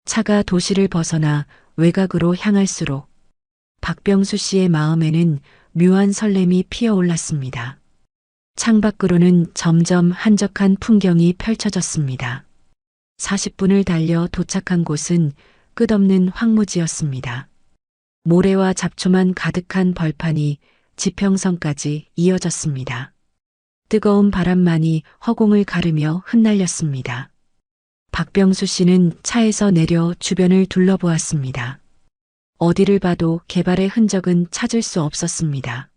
차가 도시를 벗어나 외곽으로 향할수록 박병수 씨의 마음에는 묘한 설렘이 피어올랐습니다. 창밖으로는 점점 한적한 풍경이 펼쳐졌습니다. 40분을 달려 도착한 곳은 끝없는 황무지였습니다. 모래와 잡초만 가득한 벌판이 지평선까지 이어졌습니다. 뜨거운 바람만이 허공을 가르며 흩날렸습니다. 박병수 씨는 차에서 내려 주변을 둘러보았습니다. 어디를 봐도 개발의 흔적은 찾을 수 없었습니다.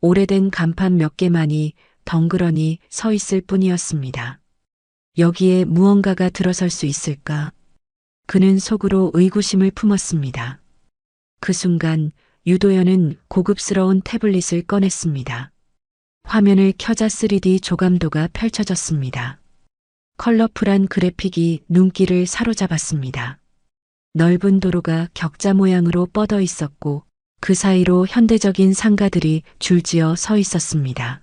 오래된 간판 몇 개만이 덩그러니 서 있을 뿐이었습니다. 여기에 무언가가 들어설 수 있을까? 그는 속으로 의구심을 품었습니다. 그 순간 유도연은 고급스러운 태블릿을 꺼냈습니다. 화면을 켜자 3D 조감도가 펼쳐졌습니다. 컬러풀한 그래픽이 눈길을 사로잡았습니다. 넓은 도로가 격자 모양으로 뻗어 있었고 그 사이로 현대적인 상가들이 줄지어 서 있었습니다.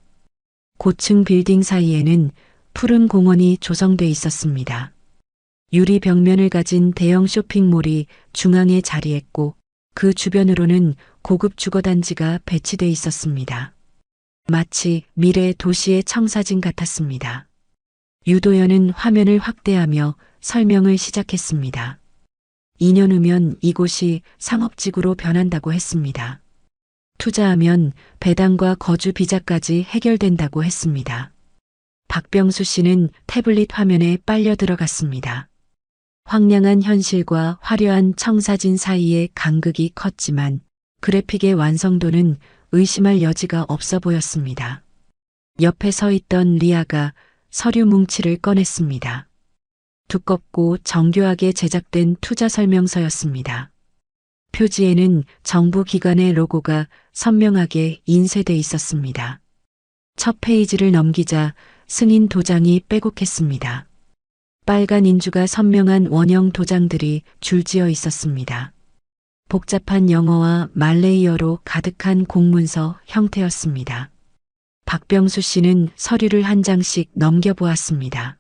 고층 빌딩 사이에는 푸른 공원이 조성돼 있었습니다. 유리 벽면을 가진 대형 쇼핑몰이 중앙에 자리했고 그 주변으로는 고급 주거단지가 배치돼 있었습니다. 마치 미래 도시의 청사진 같았습니다. 유도연은 화면을 확대하며 설명을 시작했습니다. 2년 후면 이곳이 상업지구로 변한다고 했습니다. 투자하면 배당과 거주 비자까지 해결된다고 했습니다. 박병수 씨는 태블릿 화면에 빨려 들어갔습니다. 황량한 현실과 화려한 청사진 사이의 간극이 컸지만 그래픽의 완성도는 의심할 여지가 없어 보였습니다. 옆에 서 있던 리아가 서류 뭉치를 꺼냈습니다. 두껍고 정교하게 제작된 투자 설명서였습니다. 표지에는 정부 기관의 로고가 선명하게 인쇄돼 있었습니다. 첫 페이지를 넘기자 승인 도장이 빼곡했습니다. 빨간 인주가 선명한 원형 도장들이 줄지어 있었습니다. 복잡한 영어와 말레이어로 가득한 공문서 형태였습니다. 박병수 씨는 서류를 한 장씩 넘겨보았습니다.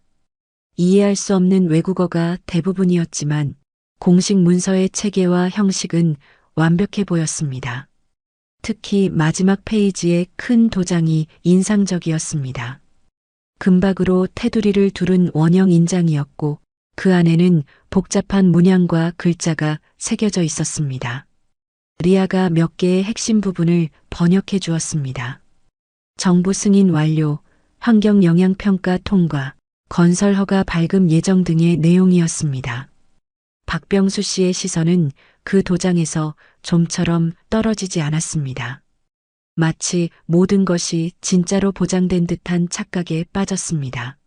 이해할 수 없는 외국어가 대부분이었지만 공식 문서의 체계와 형식은 완벽해 보였습니다. 특히 마지막 페이지의 큰 도장이 인상적이었습니다. 금박으로 테두리를 두른 원형 인장이었고 그 안에는 복잡한 문양과 글자가 새겨져 있었습니다. 리아가 몇 개의 핵심 부분을 번역해 주었습니다. 정부 승인 완료, 환경 영향 평가 통과, 건설 허가 발급 예정 등의 내용이었습니다. 박병수 씨의 시선은 그 도장에서 좀처럼 떨어지지 않았습니다. 마치 모든 것이 진짜로 보장된 듯한 착각에 빠졌습니다.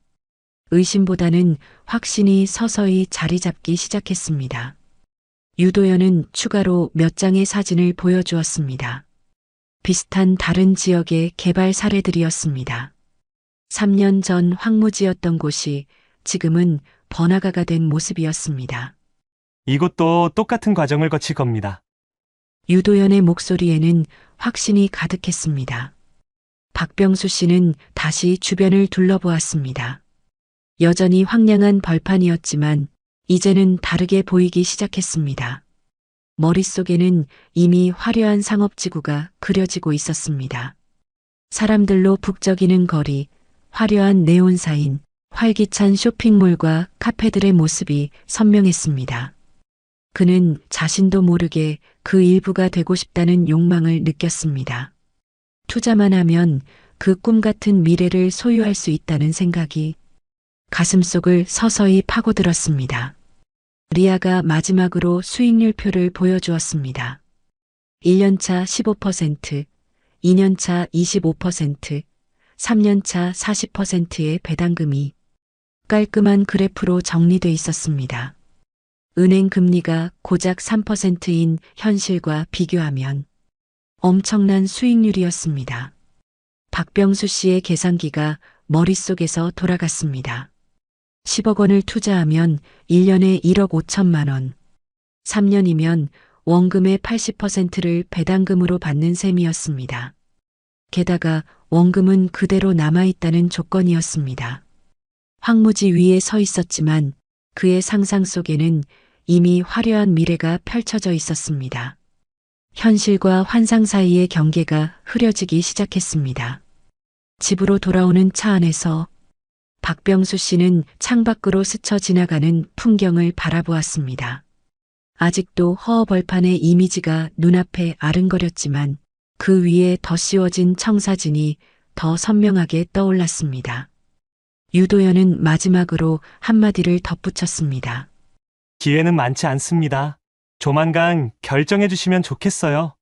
의심보다는 확신이 서서히 자리 잡기 시작했습니다. 유도연은 추가로 몇 장의 사진을 보여주었습니다. 비슷한 다른 지역의 개발 사례들이었습니다. 3년 전 황무지였던 곳이 지금은 번화가가 된 모습이었습니다. 이곳도 똑같은 과정을 거칠 겁니다. 유도연의 목소리에는 확신이 가득했습니다. 박병수 씨는 다시 주변을 둘러보았습니다. 여전히 황량한 벌판이었지만 이제는 다르게 보이기 시작했습니다. 머릿속에는 이미 화려한 상업지구가 그려지고 있었습니다. 사람들로 북적이는 거리, 화려한 네온사인, 활기찬 쇼핑몰과 카페들의 모습이 선명했습니다. 그는 자신도 모르게 그 일부가 되고 싶다는 욕망을 느꼈습니다. 투자만 하면 그 꿈 같은 미래를 소유할 수 있다는 생각이 가슴속을 서서히 파고들었습니다. 리아가 마지막으로 수익률표를 보여주었습니다. 1년차 15%, 2년차 25%, 3년차 40%의 배당금이 깔끔한 그래프로 정리돼 있었습니다. 은행 금리가 고작 3%인 현실과 비교하면 엄청난 수익률이었습니다. 박병수 씨의 계산기가 머릿속에서 돌아갔습니다. 10억 원을 투자하면 1년에 1억 5천만 원, 3년이면 원금의 80%를 배당금으로 받는 셈이었습니다. 게다가 원금은 그대로 남아있다는 조건이었습니다. 황무지 위에 서 있었지만 그의 상상 속에는 이미 화려한 미래가 펼쳐져 있었습니다. 현실과 환상 사이의 경계가 흐려지기 시작했습니다. 집으로 돌아오는 차 안에서 박병수 씨는 창밖으로 스쳐 지나가는 풍경을 바라보았습니다. 아직도 허허벌판의 이미지가 눈앞에 아른거렸지만 그 위에 덧씌워진 청사진이 더 선명하게 떠올랐습니다. 유도연은 마지막으로 한마디를 덧붙였습니다. 기회는 많지 않습니다. 조만간 결정해 주시면 좋겠어요.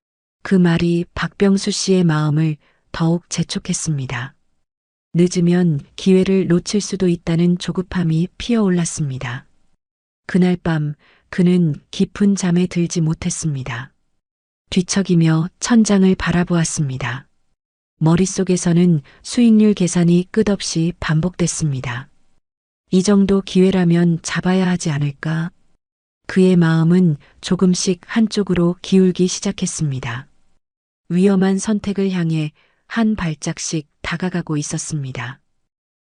그 말이 박병수 씨의 마음을 더욱 재촉했습니다. 늦으면 기회를 놓칠 수도 있다는 조급함이 피어올랐습니다. 그날 밤 그는 깊은 잠에 들지 못했습니다. 뒤척이며 천장을 바라보았습니다. 머릿속에서는 수익률 계산이 끝없이 반복됐습니다. 이 정도 기회라면 잡아야 하지 않을까? 그의 마음은 조금씩 한쪽으로 기울기 시작했습니다. 위험한 선택을 향해 한 발짝씩 다가가고 있었습니다.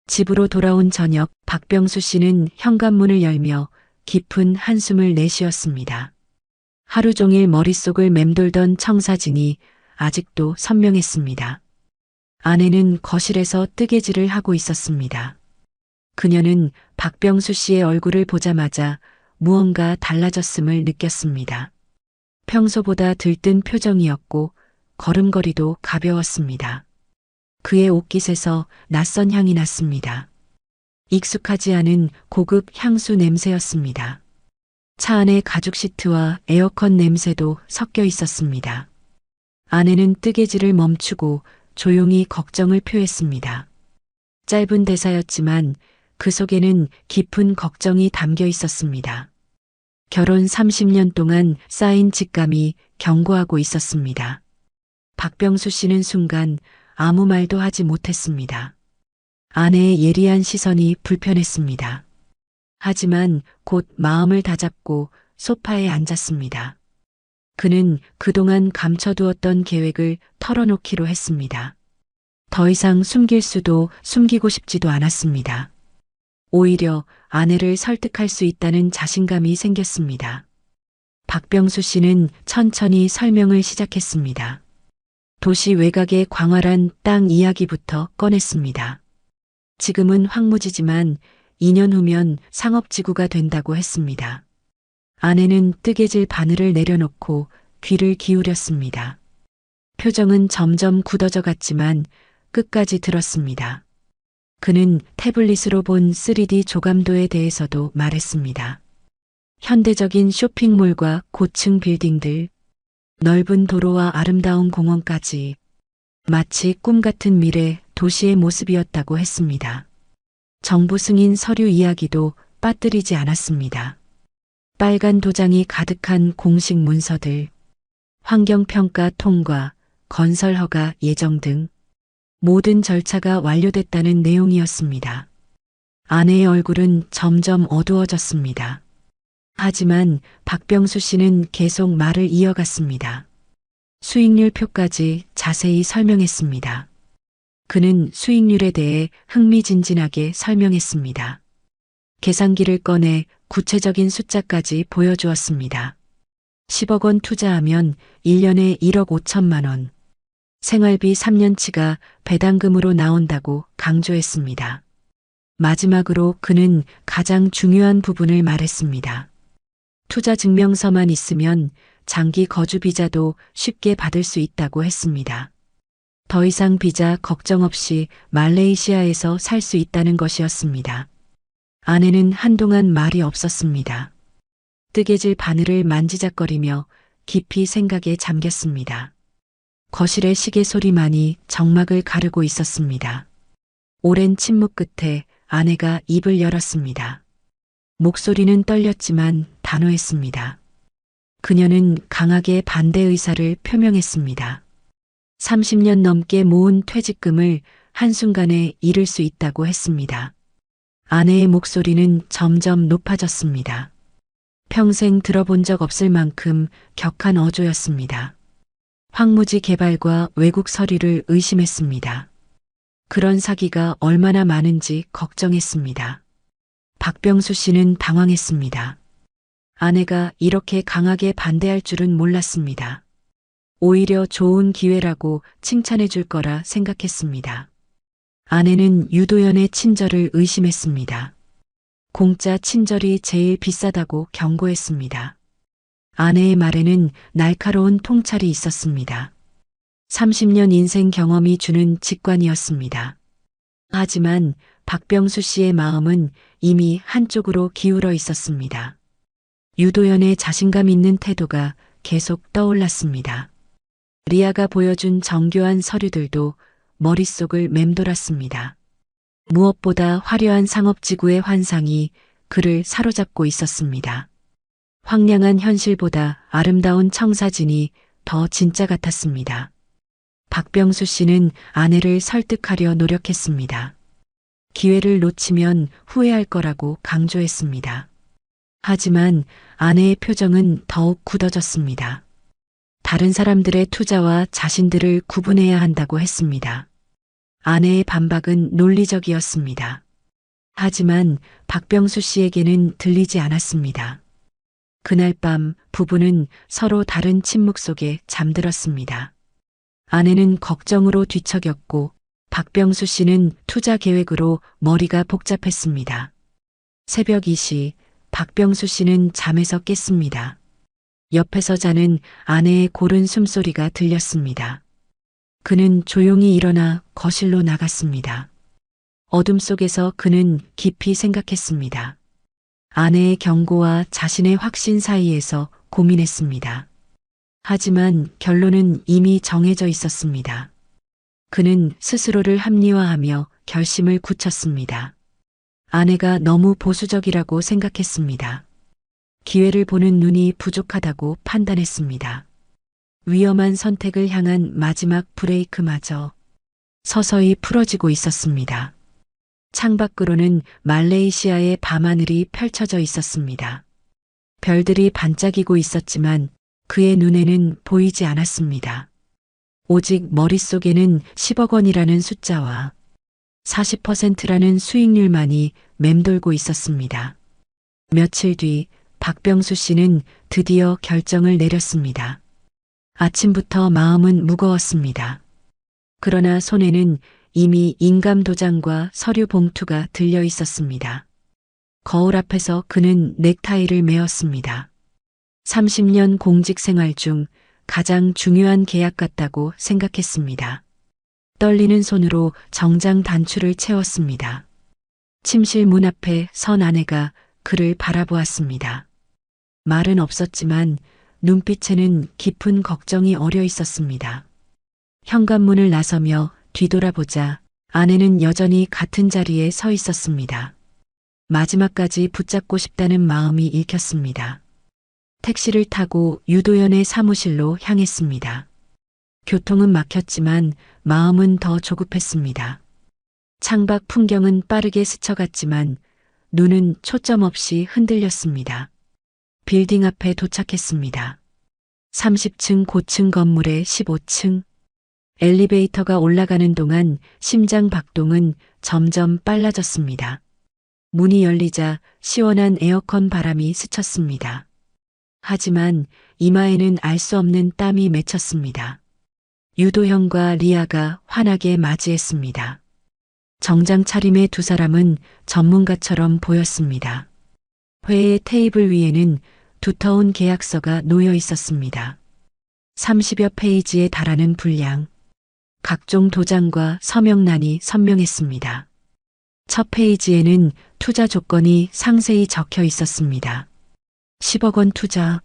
집으로 돌아온 저녁, 박병수 씨는 현관문을 열며 깊은 한숨을 내쉬었습니다. 하루 종일 머릿속을 맴돌던 청사진이 아직도 선명했습니다. 아내는 거실에서 뜨개질을 하고 있었습니다. 그녀는 박병수 씨의 얼굴을 보자마자 무언가 달라졌음을 느꼈습니다. 평소보다 들뜬 표정이었고 걸음걸이도 가벼웠습니다. 그의 옷깃에서 낯선 향이 났습니다. 익숙하지 않은 고급 향수 냄새였습니다. 차 안의 가죽 시트와 에어컨 냄새도 섞여 있었습니다. 아내는 뜨개질을 멈추고 조용히 걱정을 표했습니다. 짧은 대사였지만 그 속에는 깊은 걱정이 담겨 있었습니다. 결혼 30년 동안 쌓인 직감이 경고하고 있었습니다. 박병수 씨는 순간 아무 말도 하지 못했습니다. 아내의 예리한 시선이 불편했습니다. 하지만 곧 마음을 다잡고 소파에 앉았습니다. 그는 그동안 감춰두었던 계획을 털어놓기로 했습니다. 더 이상 숨길 수도 숨기고 싶지도 않았습니다. 오히려 아내를 설득할 수 있다는 자신감이 생겼습니다. 박병수 씨는 천천히 설명을 시작했습니다. 도시 외곽의 광활한 땅 이야기부터 꺼냈습니다. 지금은 황무지지만 2년 후면 상업지구가 된다고 했습니다. 아내는 뜨개질 바늘을 내려놓고 귀를 기울였습니다. 표정은 점점 굳어져 갔지만 끝까지 들었습니다. 그는 태블릿으로 본 3D 조감도에 대해서도 말했습니다. 현대적인 쇼핑몰과 고층 빌딩들, 넓은 도로와 아름다운 공원까지 마치 꿈 같은 미래 도시의 모습이었다고 했습니다. 정부 승인 서류 이야기도 빠뜨리지 않았습니다. 빨간 도장이 가득한 공식 문서들, 환경평가 통과, 건설 허가 예정 등 모든 절차가 완료됐다는 내용이었습니다. 아내의 얼굴은 점점 어두워졌습니다. 하지만 박병수 씨는 계속 말을 이어갔습니다. 수익률 표까지 자세히 설명했습니다. 그는 수익률에 대해 흥미진진하게 설명했습니다. 계산기를 꺼내 구체적인 숫자까지 보여주었습니다. 10억 원 투자하면 1년에 1억 5천만 원. 생활비 3년치가 배당금으로 나온다고 강조했습니다. 마지막으로 그는 가장 중요한 부분을 말했습니다. 투자 증명서만 있으면 장기 거주 비자도 쉽게 받을 수 있다고 했습니다. 더 이상 비자 걱정 없이 말레이시아에서 살 수 있다는 것이었습니다. 아내는 한동안 말이 없었습니다. 뜨개질 바늘을 만지작거리며 깊이 생각에 잠겼습니다. 거실의 시계 소리만이 정막을 가르고 있었습니다. 오랜 침묵 끝에 아내가 입을 열었습니다. 목소리는 떨렸지만 단호했습니다. 그녀는 강하게 반대 의사를 표명했습니다. 30년 넘게 모은 퇴직금을 한순간에 잃을 수 있다고 했습니다. 아내의 목소리는 점점 높아졌습니다. 평생 들어본 적 없을 만큼 격한 어조였습니다. 황무지 개발과 외국 서류를 의심했습니다. 그런 사기가 얼마나 많은지 걱정했습니다. 박병수 씨는 당황했습니다. 아내가 이렇게 강하게 반대할 줄은 몰랐습니다. 오히려 좋은 기회라고 칭찬해 줄 거라 생각했습니다. 아내는 유도연의 친절을 의심했습니다. 공짜 친절이 제일 비싸다고 경고했습니다. 아내의 말에는 날카로운 통찰이 있었습니다. 30년 인생 경험이 주는 직관이었습니다. 하지만 박병수 씨의 마음은 이미 한쪽으로 기울어 있었습니다. 유도연의 자신감 있는 태도가 계속 떠올랐습니다. 리아가 보여준 정교한 서류들도 머릿속을 맴돌았습니다. 무엇보다 화려한 상업지구의 환상이 그를 사로잡고 있었습니다. 황량한 현실보다 아름다운 청사진이 더 진짜 같았습니다. 박병수 씨는 아내를 설득하려 노력했습니다. 기회를 놓치면 후회할 거라고 강조했습니다. 하지만 아내의 표정은 더욱 굳어졌습니다. 다른 사람들의 투자와 자신들을 구분해야 한다고 했습니다. 아내의 반박은 논리적이었습니다. 하지만 박병수 씨에게는 들리지 않았습니다. 그날 밤 부부는 서로 다른 침묵 속에 잠들었습니다. 아내는 걱정으로 뒤척였고 박병수 씨는 투자 계획으로 머리가 복잡했습니다. 새벽 2시 박병수 씨는 잠에서 깼습니다. 옆에서 자는 아내의 고른 숨소리가 들렸습니다. 그는 조용히 일어나 거실로 나갔습니다. 어둠 속에서 그는 깊이 생각했습니다. 아내의 경고와 자신의 확신 사이에서 고민했습니다. 하지만 결론은 이미 정해져 있었습니다. 그는 스스로를 합리화하며 결심을 굳혔습니다. 아내가 너무 보수적이라고 생각했습니다. 기회를 보는 눈이 부족하다고 판단했습니다. 위험한 선택을 향한 마지막 브레이크마저 서서히 풀어지고 있었습니다. 창밖으로는 말레이시아의 밤하늘이 펼쳐져 있었습니다. 별들이 반짝이고 있었지만 그의 눈에는 보이지 않았습니다. 오직 머릿속에는 10억 원이라는 숫자와 40%라는 수익률만이 맴돌고 있었습니다. 며칠 뒤 박병수 씨는 드디어 결정을 내렸습니다. 아침부터 마음은 무거웠습니다. 그러나 손에는 이미 인감 도장과 서류 봉투가 들려 있었습니다. 거울 앞에서 그는 넥타이를 메었습니다. 30년 공직 생활 중 가장 중요한 계약 같다고 생각했습니다. 떨리는 손으로 정장 단추를 채웠습니다. 침실 문 앞에 선 아내가 그를 바라보았습니다. 말은 없었지만 눈빛에는 깊은 걱정이 어려 있었습니다. 현관문을 나서며 뒤돌아보자 아내는 여전히 같은 자리에 서 있었습니다. 마지막까지 붙잡고 싶다는 마음이 읽혔습니다. 택시를 타고 유도연의 사무실로 향했습니다. 교통은 막혔지만 마음은 더 조급했습니다. 창밖 풍경은 빠르게 스쳐갔지만 눈은 초점 없이 흔들렸습니다. 빌딩 앞에 도착했습니다. 30층 고층 건물의 15층. 엘리베이터가 올라가는 동안 심장 박동은 점점 빨라졌습니다. 문이 열리자 시원한 에어컨 바람이 스쳤습니다. 하지만 이마에는 알 수 없는 땀이 맺혔습니다. 유도현과 리아가 환하게 맞이했습니다. 정장 차림의 두 사람은 전문가처럼 보였습니다. 회의 테이블 위에는 두터운 계약서가 놓여 있었습니다. 30여 페이지에 달하는 분량, 각종 도장과 서명란이 선명했습니다. 첫 페이지에는 투자 조건이 상세히 적혀 있었습니다. 10억 원 투자,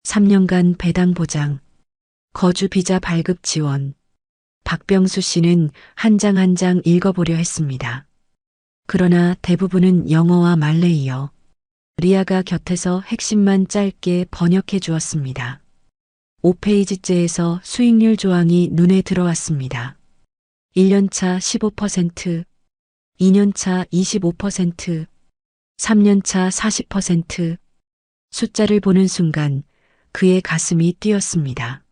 3년간 배당 보장, 거주 비자 발급 지원. 박병수 씨는 한 장 한 장 읽어보려 했습니다. 그러나 대부분은 영어와 말레이어. 리아가 곁에서 핵심만 짧게 번역해 주었습니다. 5페이지째에서 수익률 조항이 눈에 들어왔습니다. 1년차 15%, 2년차 25%, 3년차 40%. 숫자를 보는 순간 그의 가슴이 뛰었습니다.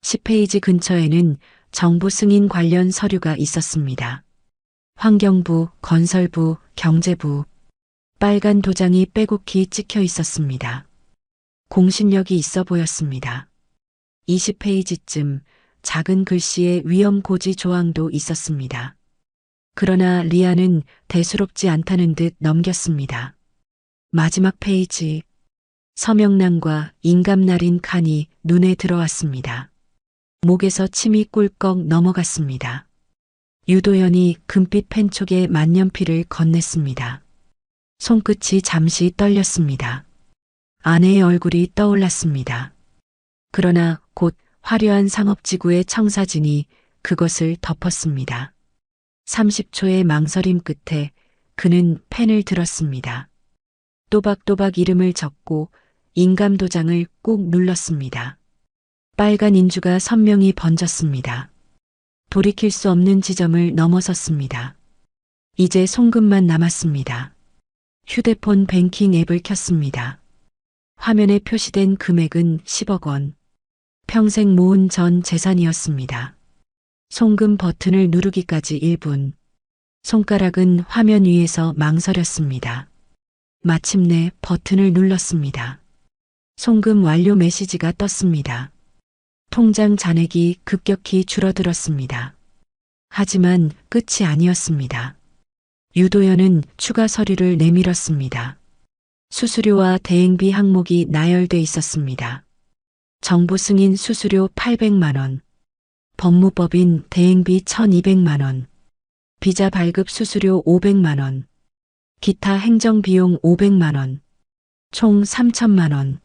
10페이지 근처에는 정부 승인 관련 서류가 있었습니다. 환경부, 건설부, 경제부. 빨간 도장이 빼곡히 찍혀 있었습니다. 공신력이 있어 보였습니다. 20페이지쯤 작은 글씨의 위험 고지 조항도 있었습니다. 그러나 리아는 대수롭지 않다는 듯 넘겼습니다. 마지막 페이지. 서명란과 인감날인 칸이 눈에 들어왔습니다. 목에서 침이 꿀꺽 넘어갔습니다. 유도연이 금빛 펜촉에 만년필을 건넸습니다. 손끝이 잠시 떨렸습니다. 아내의 얼굴이 떠올랐습니다. 그러나 곧 화려한 상업지구의 청사진이 그것을 덮었습니다. 30초의 망설임 끝에 그는 펜을 들었습니다. 또박또박 이름을 적고 인감 도장을 꾹 눌렀습니다. 빨간 인주가 선명히 번졌습니다. 돌이킬 수 없는 지점을 넘어섰습니다. 이제 송금만 남았습니다. 휴대폰 뱅킹 앱을 켰습니다. 화면에 표시된 금액은 10억 원. 평생 모은 전 재산이었습니다. 송금 버튼을 누르기까지 1분. 손가락은 화면 위에서 망설였습니다. 마침내 버튼을 눌렀습니다. 송금 완료 메시지가 떴습니다. 통장 잔액이 급격히 줄어들었습니다. 하지만 끝이 아니었습니다. 유도연은 추가 서류를 내밀었습니다. 수수료와 대행비 항목이 나열돼 있었습니다. 정부 승인 수수료 800만 원, 법무법인 대행비 1200만 원, 비자 발급 수수료 500만 원, 기타 행정비용 500만 원, 총 3천만 원.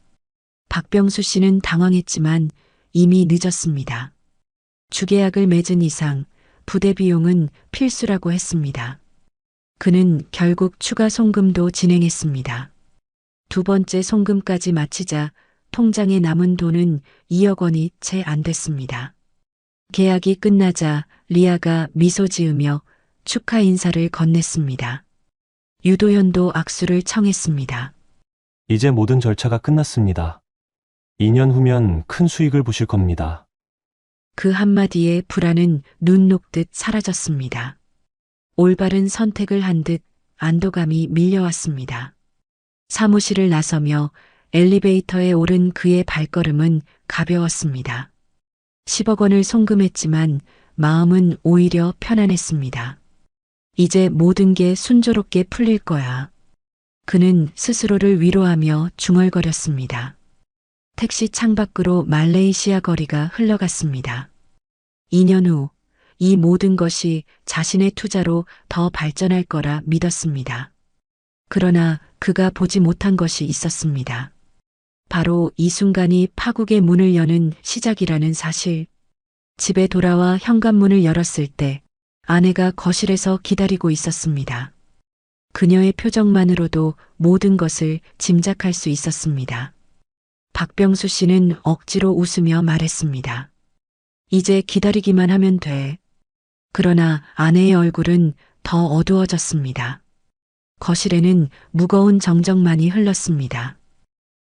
박병수 씨는 당황했지만 이미 늦었습니다. 주계약을 맺은 이상 부대 비용은 필수라고 했습니다. 그는 결국 추가 송금도 진행했습니다. 두 번째 송금까지 마치자 통장에 남은 돈은 2억 원이 채 안 됐습니다. 계약이 끝나자 리아가 미소 지으며 축하 인사를 건넸습니다. 유도현도 악수를 청했습니다. 이제 모든 절차가 끝났습니다. 2년 후면 큰 수익을 보실 겁니다. 그 한마디에 불안은 눈 녹듯 사라졌습니다. 올바른 선택을 한 듯 안도감이 밀려왔습니다. 사무실을 나서며 엘리베이터에 오른 그의 발걸음은 가벼웠습니다. 10억 원을 송금했지만 마음은 오히려 편안했습니다. 이제 모든 게 순조롭게 풀릴 거야. 그는 스스로를 위로하며 중얼거렸습니다. 택시 창밖으로 말레이시아 거리가 흘러갔습니다. 2년 후 이 모든 것이 자신의 투자로 더 발전할 거라 믿었습니다. 그러나 그가 보지 못한 것이 있었습니다. 바로 이 순간이 파국의 문을 여는 시작이라는 사실. 집에 돌아와 현관문을 열었을 때 아내가 거실에서 기다리고 있었습니다. 그녀의 표정만으로도 모든 것을 짐작할 수 있었습니다. 박병수 씨는 억지로 웃으며 말했습니다. 이제 기다리기만 하면 돼. 그러나 아내의 얼굴은 더 어두워졌습니다. 거실에는 무거운 정적만이 흘렀습니다.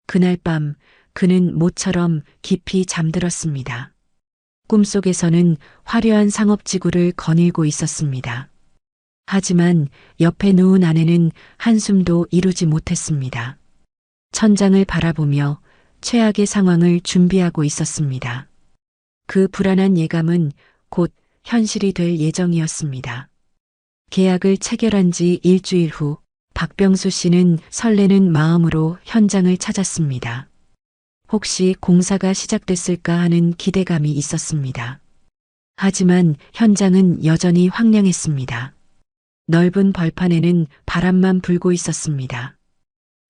그날 밤 그는 모처럼 깊이 잠들었습니다. 꿈속에서는 화려한 상업지구를 거닐고 있었습니다. 하지만 옆에 누운 아내는 한숨도 이루지 못했습니다. 천장을 바라보며 최악의 상황을 준비하고 있었습니다. 그 불안한 예감은 곧 현실이 될 예정이었습니다. 계약을 체결한 지 일주일 후 박병수 씨는 설레는 마음으로 현장을 찾았습니다. 혹시 공사가 시작됐을까 하는 기대감이 있었습니다. 하지만 현장은 여전히 황량했습니다. 넓은 벌판에는 바람만 불고 있었습니다.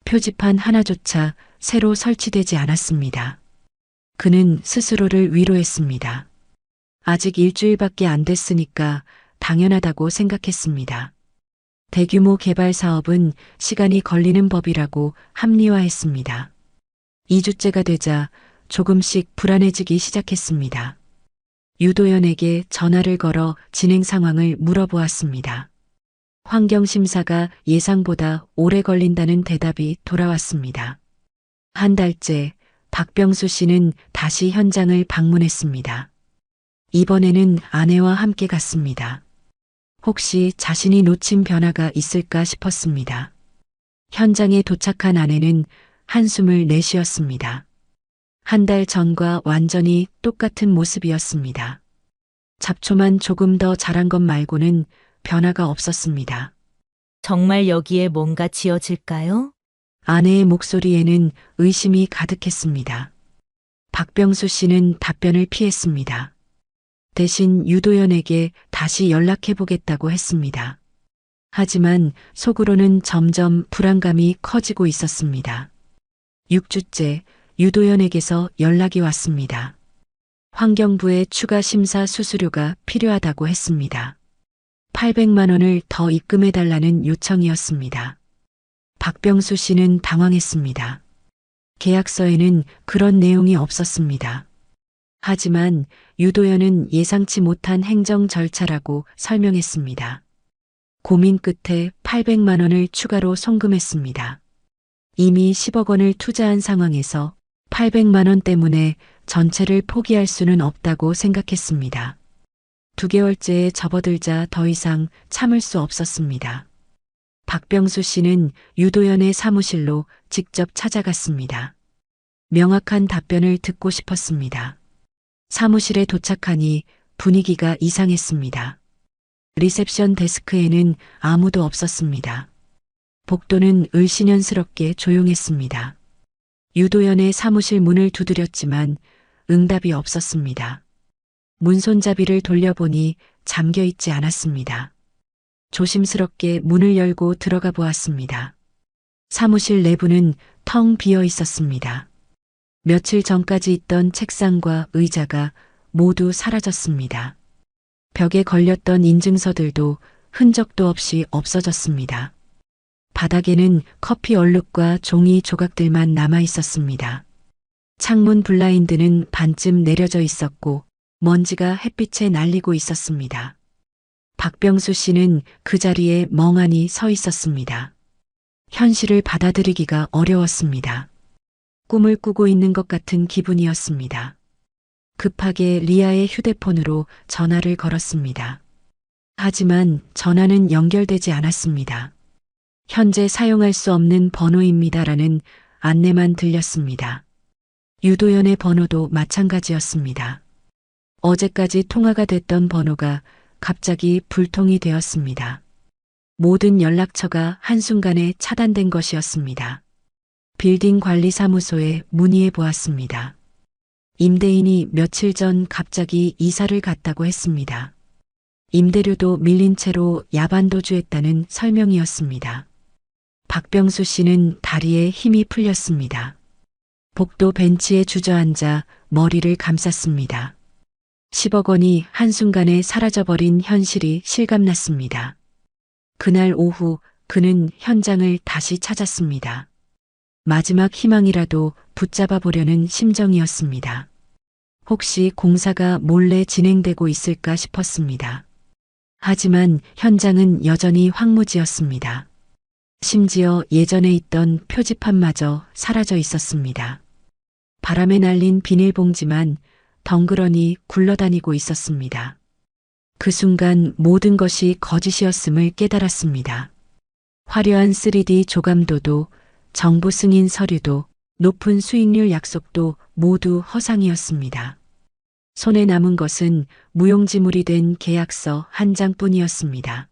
표지판 하나조차 새로 설치되지 않았습니다. 그는 스스로를 위로했습니다. 아직 일주일밖에 안 됐으니까 당연하다고 생각했습니다. 대규모 개발 사업은 시간이 걸리는 법이라고 합리화했습니다. 2주째가 되자 조금씩 불안해지기 시작했습니다. 유도연에게 전화를 걸어 진행 상황을 물어보았습니다. 환경심사가 예상보다 오래 걸린다는 대답이 돌아왔습니다. 한 달째 박병수 씨는 다시 현장을 방문했습니다. 이번에는 아내와 함께 갔습니다. 혹시 자신이 놓친 변화가 있을까 싶었습니다. 현장에 도착한 아내는 한숨을 내쉬었습니다. 한 달 전과 완전히 똑같은 모습이었습니다. 잡초만 조금 더 자란 것 말고는 변화가 없었습니다. 정말 여기에 뭔가 지어질까요? 아내의 목소리에는 의심이 가득했습니다. 박병수 씨는 답변을 피했습니다. 대신 유도연에게 다시 연락해보겠다고 했습니다. 하지만 속으로는 점점 불안감이 커지고 있었습니다. 6주째 유도연에게서 연락이 왔습니다. 환경부의 추가 심사 수수료가 필요하다고 했습니다. 800만 원을 더 입금해달라는 요청이었습니다. 박병수 씨는 당황했습니다. 계약서에는 그런 내용이 없었습니다. 하지만 유도연은 예상치 못한 행정 절차라고 설명했습니다. 고민 끝에 800만 원을 추가로 송금했습니다. 이미 10억 원을 투자한 상황에서 800만 원 때문에 전체를 포기할 수는 없다고 생각했습니다. 2개월째에 접어들자 더 이상 참을 수 없었습니다. 박병수 씨는 유도연의 사무실로 직접 찾아갔습니다. 명확한 답변을 듣고 싶었습니다. 사무실에 도착하니 분위기가 이상했습니다. 리셉션 데스크에는 아무도 없었습니다. 복도는 을씨년스럽게 조용했습니다. 유도연의 사무실 문을 두드렸지만 응답이 없었습니다. 문손잡이를 돌려보니 잠겨 있지 않았습니다. 조심스럽게 문을 열고 들어가 보았습니다. 사무실 내부는 텅 비어 있었습니다. 며칠 전까지 있던 책상과 의자가 모두 사라졌습니다. 벽에 걸렸던 인증서들도 흔적도 없이 없어졌습니다. 바닥에는 커피 얼룩과 종이 조각들만 남아 있었습니다. 창문 블라인드는 반쯤 내려져 있었고 먼지가 햇빛에 날리고 있었습니다. 박병수 씨는 그 자리에 멍하니 서 있었습니다. 현실을 받아들이기가 어려웠습니다. 꿈을 꾸고 있는 것 같은 기분이었습니다. 급하게 리아의 휴대폰으로 전화를 걸었습니다. 하지만 전화는 연결되지 않았습니다. 현재 사용할 수 없는 번호입니다라는 안내만 들렸습니다. 유도연의 번호도 마찬가지였습니다. 어제까지 통화가 됐던 번호가 갑자기 불통이 되었습니다. 모든 연락처가 한순간에 차단된 것이었습니다. 빌딩 관리사무소에 문의해 보았습니다. 임대인이 며칠 전 갑자기 이사를 갔다고 했습니다. 임대료도 밀린 채로 야반도주했다는 설명이었습니다. 박병수 씨는 다리에 힘이 풀렸습니다. 복도 벤치에 주저앉아 머리를 감쌌습니다. 10억 원이 한순간에 사라져버린 현실이 실감났습니다. 그날 오후 그는 현장을 다시 찾았습니다. 마지막 희망이라도 붙잡아 보려는 심정이었습니다. 혹시 공사가 몰래 진행되고 있을까 싶었습니다. 하지만 현장은 여전히 황무지였습니다. 심지어 예전에 있던 표지판마저 사라져 있었습니다. 바람에 날린 비닐봉지만 덩그러니 굴러다니고 있었습니다. 그 순간 모든 것이 거짓이었음을 깨달았습니다. 화려한 3D 조감도도, 정부 승인 서류도, 높은 수익률 약속도 모두 허상이었습니다. 손에 남은 것은 무용지물이 된 계약서 한 장뿐이었습니다.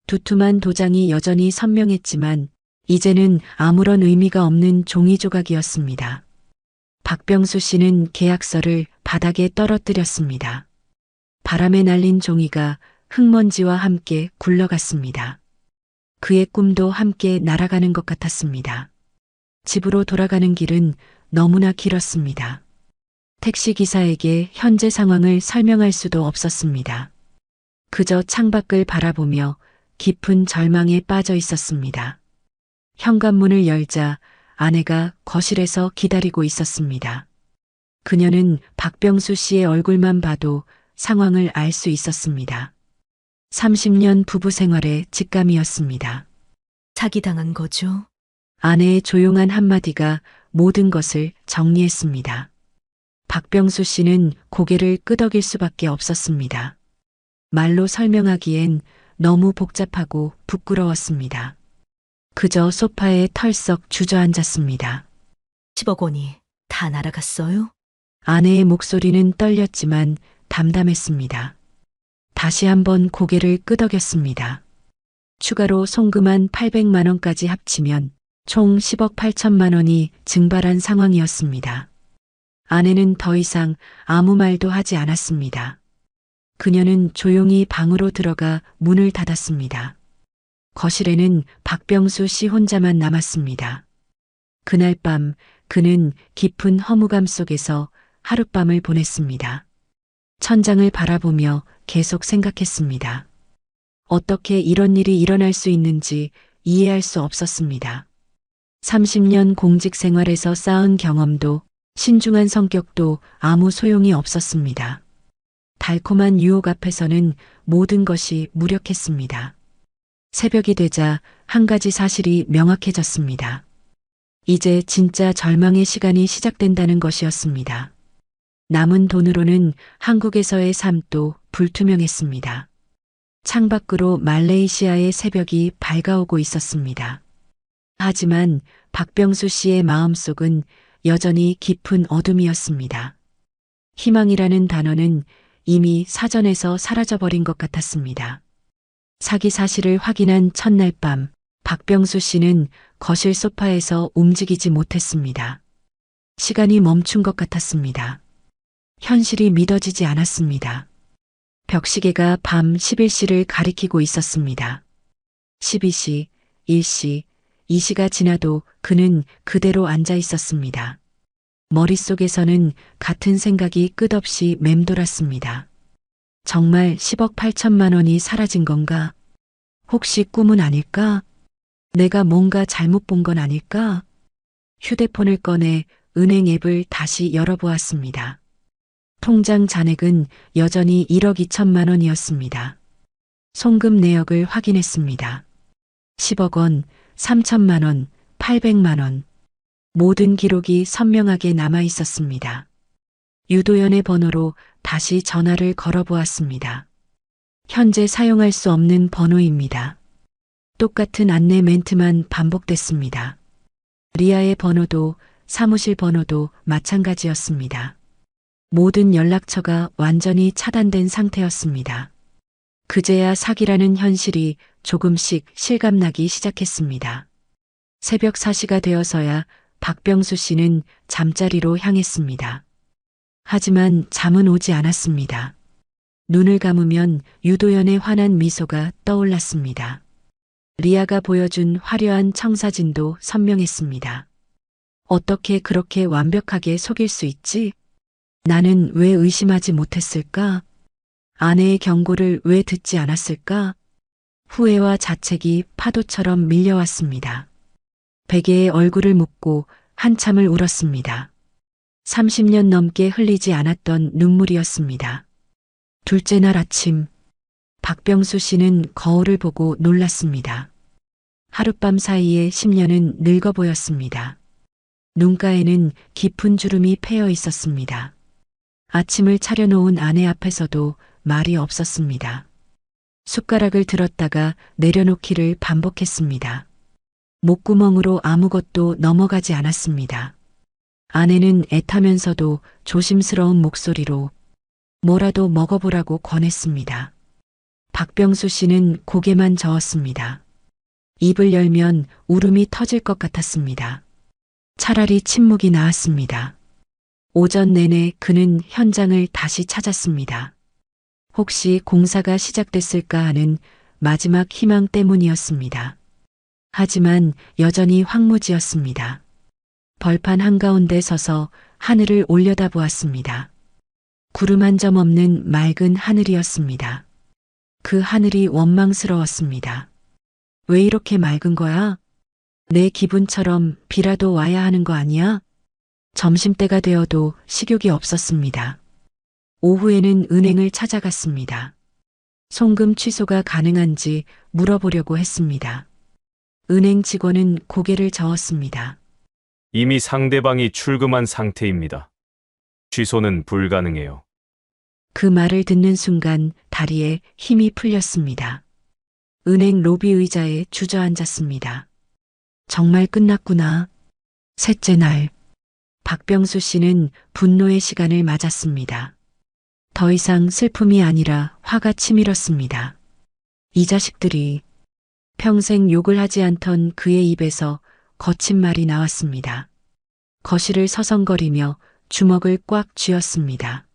두툼한 도장이 여전히 선명했지만 이제는 아무런 의미가 없는 종이 조각이었습니다. 박병수 씨는 계약서를 바닥에 떨어뜨렸습니다. 바람에 날린 종이가 흙먼지와 함께 굴러갔습니다. 그의 꿈도 함께 날아가는 것 같았습니다. 집으로 돌아가는 길은 너무나 길었습니다. 택시기사에게 현재 상황을 설명할 수도 없었습니다. 그저 창밖을 바라보며 깊은 절망에 빠져 있었습니다. 현관문을 열자 아내가 거실에서 기다리고 있었습니다. 그녀는 박병수 씨의 얼굴만 봐도 상황을 알 수 있었습니다. 30년 부부 생활의 직감이었습니다. 사기당한 거죠? 아내의 조용한 한마디가 모든 것을 정리했습니다. 박병수 씨는 고개를 끄덕일 수밖에 없었습니다. 말로 설명하기엔 너무 복잡하고 부끄러웠습니다. 그저 소파에 털썩 주저앉았습니다. 10억 원이 다 날아갔어요? 아내의 목소리는 떨렸지만 담담했습니다. 다시 한번 고개를 끄덕였습니다. 추가로 송금한 800만 원까지 합치면 총 10억 8천만 원이 증발한 상황이었습니다. 아내는 더 이상 아무 말도 하지 않았습니다. 그녀는 조용히 방으로 들어가 문을 닫았습니다. 거실에는 박병수 씨 혼자만 남았습니다. 그날 밤 그는 깊은 허무감 속에서 하룻밤을 보냈습니다. 천장을 바라보며 계속 생각했습니다. 어떻게 이런 일이 일어날 수 있는지 이해할 수 없었습니다. 30년 공직 생활에서 쌓은 경험도 신중한 성격도 아무 소용이 없었습니다. 달콤한 유혹 앞에서는 모든 것이 무력했습니다. 새벽이 되자 한 가지 사실이 명확해졌습니다. 이제 진짜 절망의 시간이 시작된다는 것이었습니다. 남은 돈으로는 한국에서의 삶도 불투명했습니다. 창밖으로 말레이시아의 새벽이 밝아오고 있었습니다. 하지만 박병수 씨의 마음속은 여전히 깊은 어둠이었습니다. 희망이라는 단어는 이미 사전에서 사라져버린 것 같았습니다. 사기 사실을 확인한 첫날 밤, 박병수 씨는 거실 소파에서 움직이지 못했습니다. 시간이 멈춘 것 같았습니다. 현실이 믿어지지 않았습니다. 벽시계가 밤 11시를 가리키고 있었습니다. 12시, 1시, 2시가 지나도 그는 그대로 앉아 있었습니다. 머릿속에서는 같은 생각이 끝없이 맴돌았습니다. 정말 10억 8천만 원이 사라진 건가? 혹시 꿈은 아닐까? 내가 뭔가 잘못 본 건 아닐까? 휴대폰을 꺼내 은행 앱을 다시 열어보았습니다. 통장 잔액은 여전히 1억 2천만 원이었습니다. 송금 내역을 확인했습니다. 10억 원, 3천만 원, 800만 원. 모든 기록이 선명하게 남아 있었습니다. 유도연의 번호로 다시 전화를 걸어보았습니다. 현재 사용할 수 없는 번호입니다. 똑같은 안내 멘트만 반복됐습니다. 리아의 번호도 사무실 번호도 마찬가지였습니다. 모든 연락처가 완전히 차단된 상태였습니다. 그제야 사기라는 현실이 조금씩 실감나기 시작했습니다. 새벽 4시가 되어서야 박병수 씨는 잠자리로 향했습니다. 하지만 잠은 오지 않았습니다. 눈을 감으면 유도연의 환한 미소가 떠올랐습니다. 리아가 보여준 화려한 청사진도 선명했습니다. 어떻게 그렇게 완벽하게 속일 수 있지? 나는 왜 의심하지 못했을까? 아내의 경고를 왜 듣지 않았을까? 후회와 자책이 파도처럼 밀려왔습니다. 베개에 얼굴을 묻고 한참을 울었습니다. 30년 넘게 흘리지 않았던 눈물이었습니다. 둘째 날 아침, 박병수 씨는 거울을 보고 놀랐습니다. 하룻밤 사이에 10년은 늙어 보였습니다. 눈가에는 깊은 주름이 패여 있었습니다. 아침을 차려놓은 아내 앞에서도 말이 없었습니다. 숟가락을 들었다가 내려놓기를 반복했습니다. 목구멍으로 아무것도 넘어가지 않았습니다. 아내는 애타면서도 조심스러운 목소리로 뭐라도 먹어보라고 권했습니다. 박병수 씨는 고개만 저었습니다. 입을 열면 울음이 터질 것 같았습니다. 차라리 침묵이 나았습니다. 오전 내내 그는 현장을 다시 찾았습니다. 혹시 공사가 시작됐을까 하는 마지막 희망 때문이었습니다. 하지만 여전히 황무지였습니다. 벌판 한가운데 서서 하늘을 올려다보았습니다. 구름 한 점 없는 맑은 하늘이었습니다. 그 하늘이 원망스러웠습니다. 왜 이렇게 맑은 거야? 내 기분처럼 비라도 와야 하는 거 아니야? 점심때가 되어도 식욕이 없었습니다. 오후에는 은행을 찾아갔습니다. 송금 취소가 가능한지 물어보려고 했습니다. 은행 직원은 고개를 저었습니다. 이미 상대방이 출금한 상태입니다. 취소는 불가능해요. 그 말을 듣는 순간 다리에 힘이 풀렸습니다. 은행 로비 의자에 주저앉았습니다. 정말 끝났구나. 셋째 날, 박병수 씨는 분노의 시간을 맞았습니다. 더 이상 슬픔이 아니라 화가 치밀었습니다. 이 자식들이 평생 욕을 하지 않던 그의 입에서 거친 말이 나왔습니다. 거실을 서성거리며 주먹을 꽉 쥐었습니다.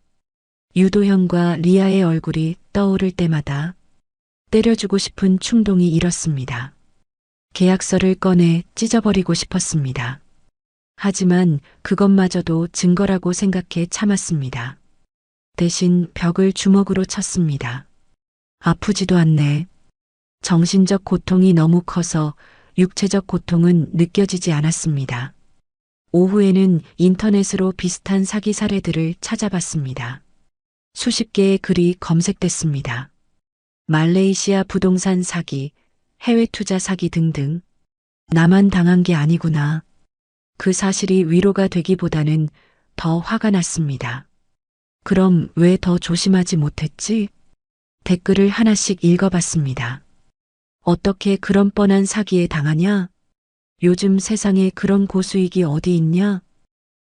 유도현과 리아의 얼굴이 떠오를 때마다 때려주고 싶은 충동이 일었습니다. 계약서를 꺼내 찢어버리고 싶었습니다. 하지만 그것마저도 증거라고 생각해 참았습니다. 대신 벽을 주먹으로 쳤습니다. 아프지도 않네. 정신적 고통이 너무 커서 육체적 고통은 느껴지지 않았습니다. 오후에는 인터넷으로 비슷한 사기 사례들을 찾아봤습니다. 수십 개의 글이 검색됐습니다. 말레이시아 부동산 사기, 해외 투자 사기 등등. 나만 당한 게 아니구나. 그 사실이 위로가 되기보다는 더 화가 났습니다. 그럼 왜 더 조심하지 못했지? 댓글을 하나씩 읽어봤습니다. 어떻게 그런 뻔한 사기에 당하냐? 요즘 세상에 그런 고수익이 어디 있냐?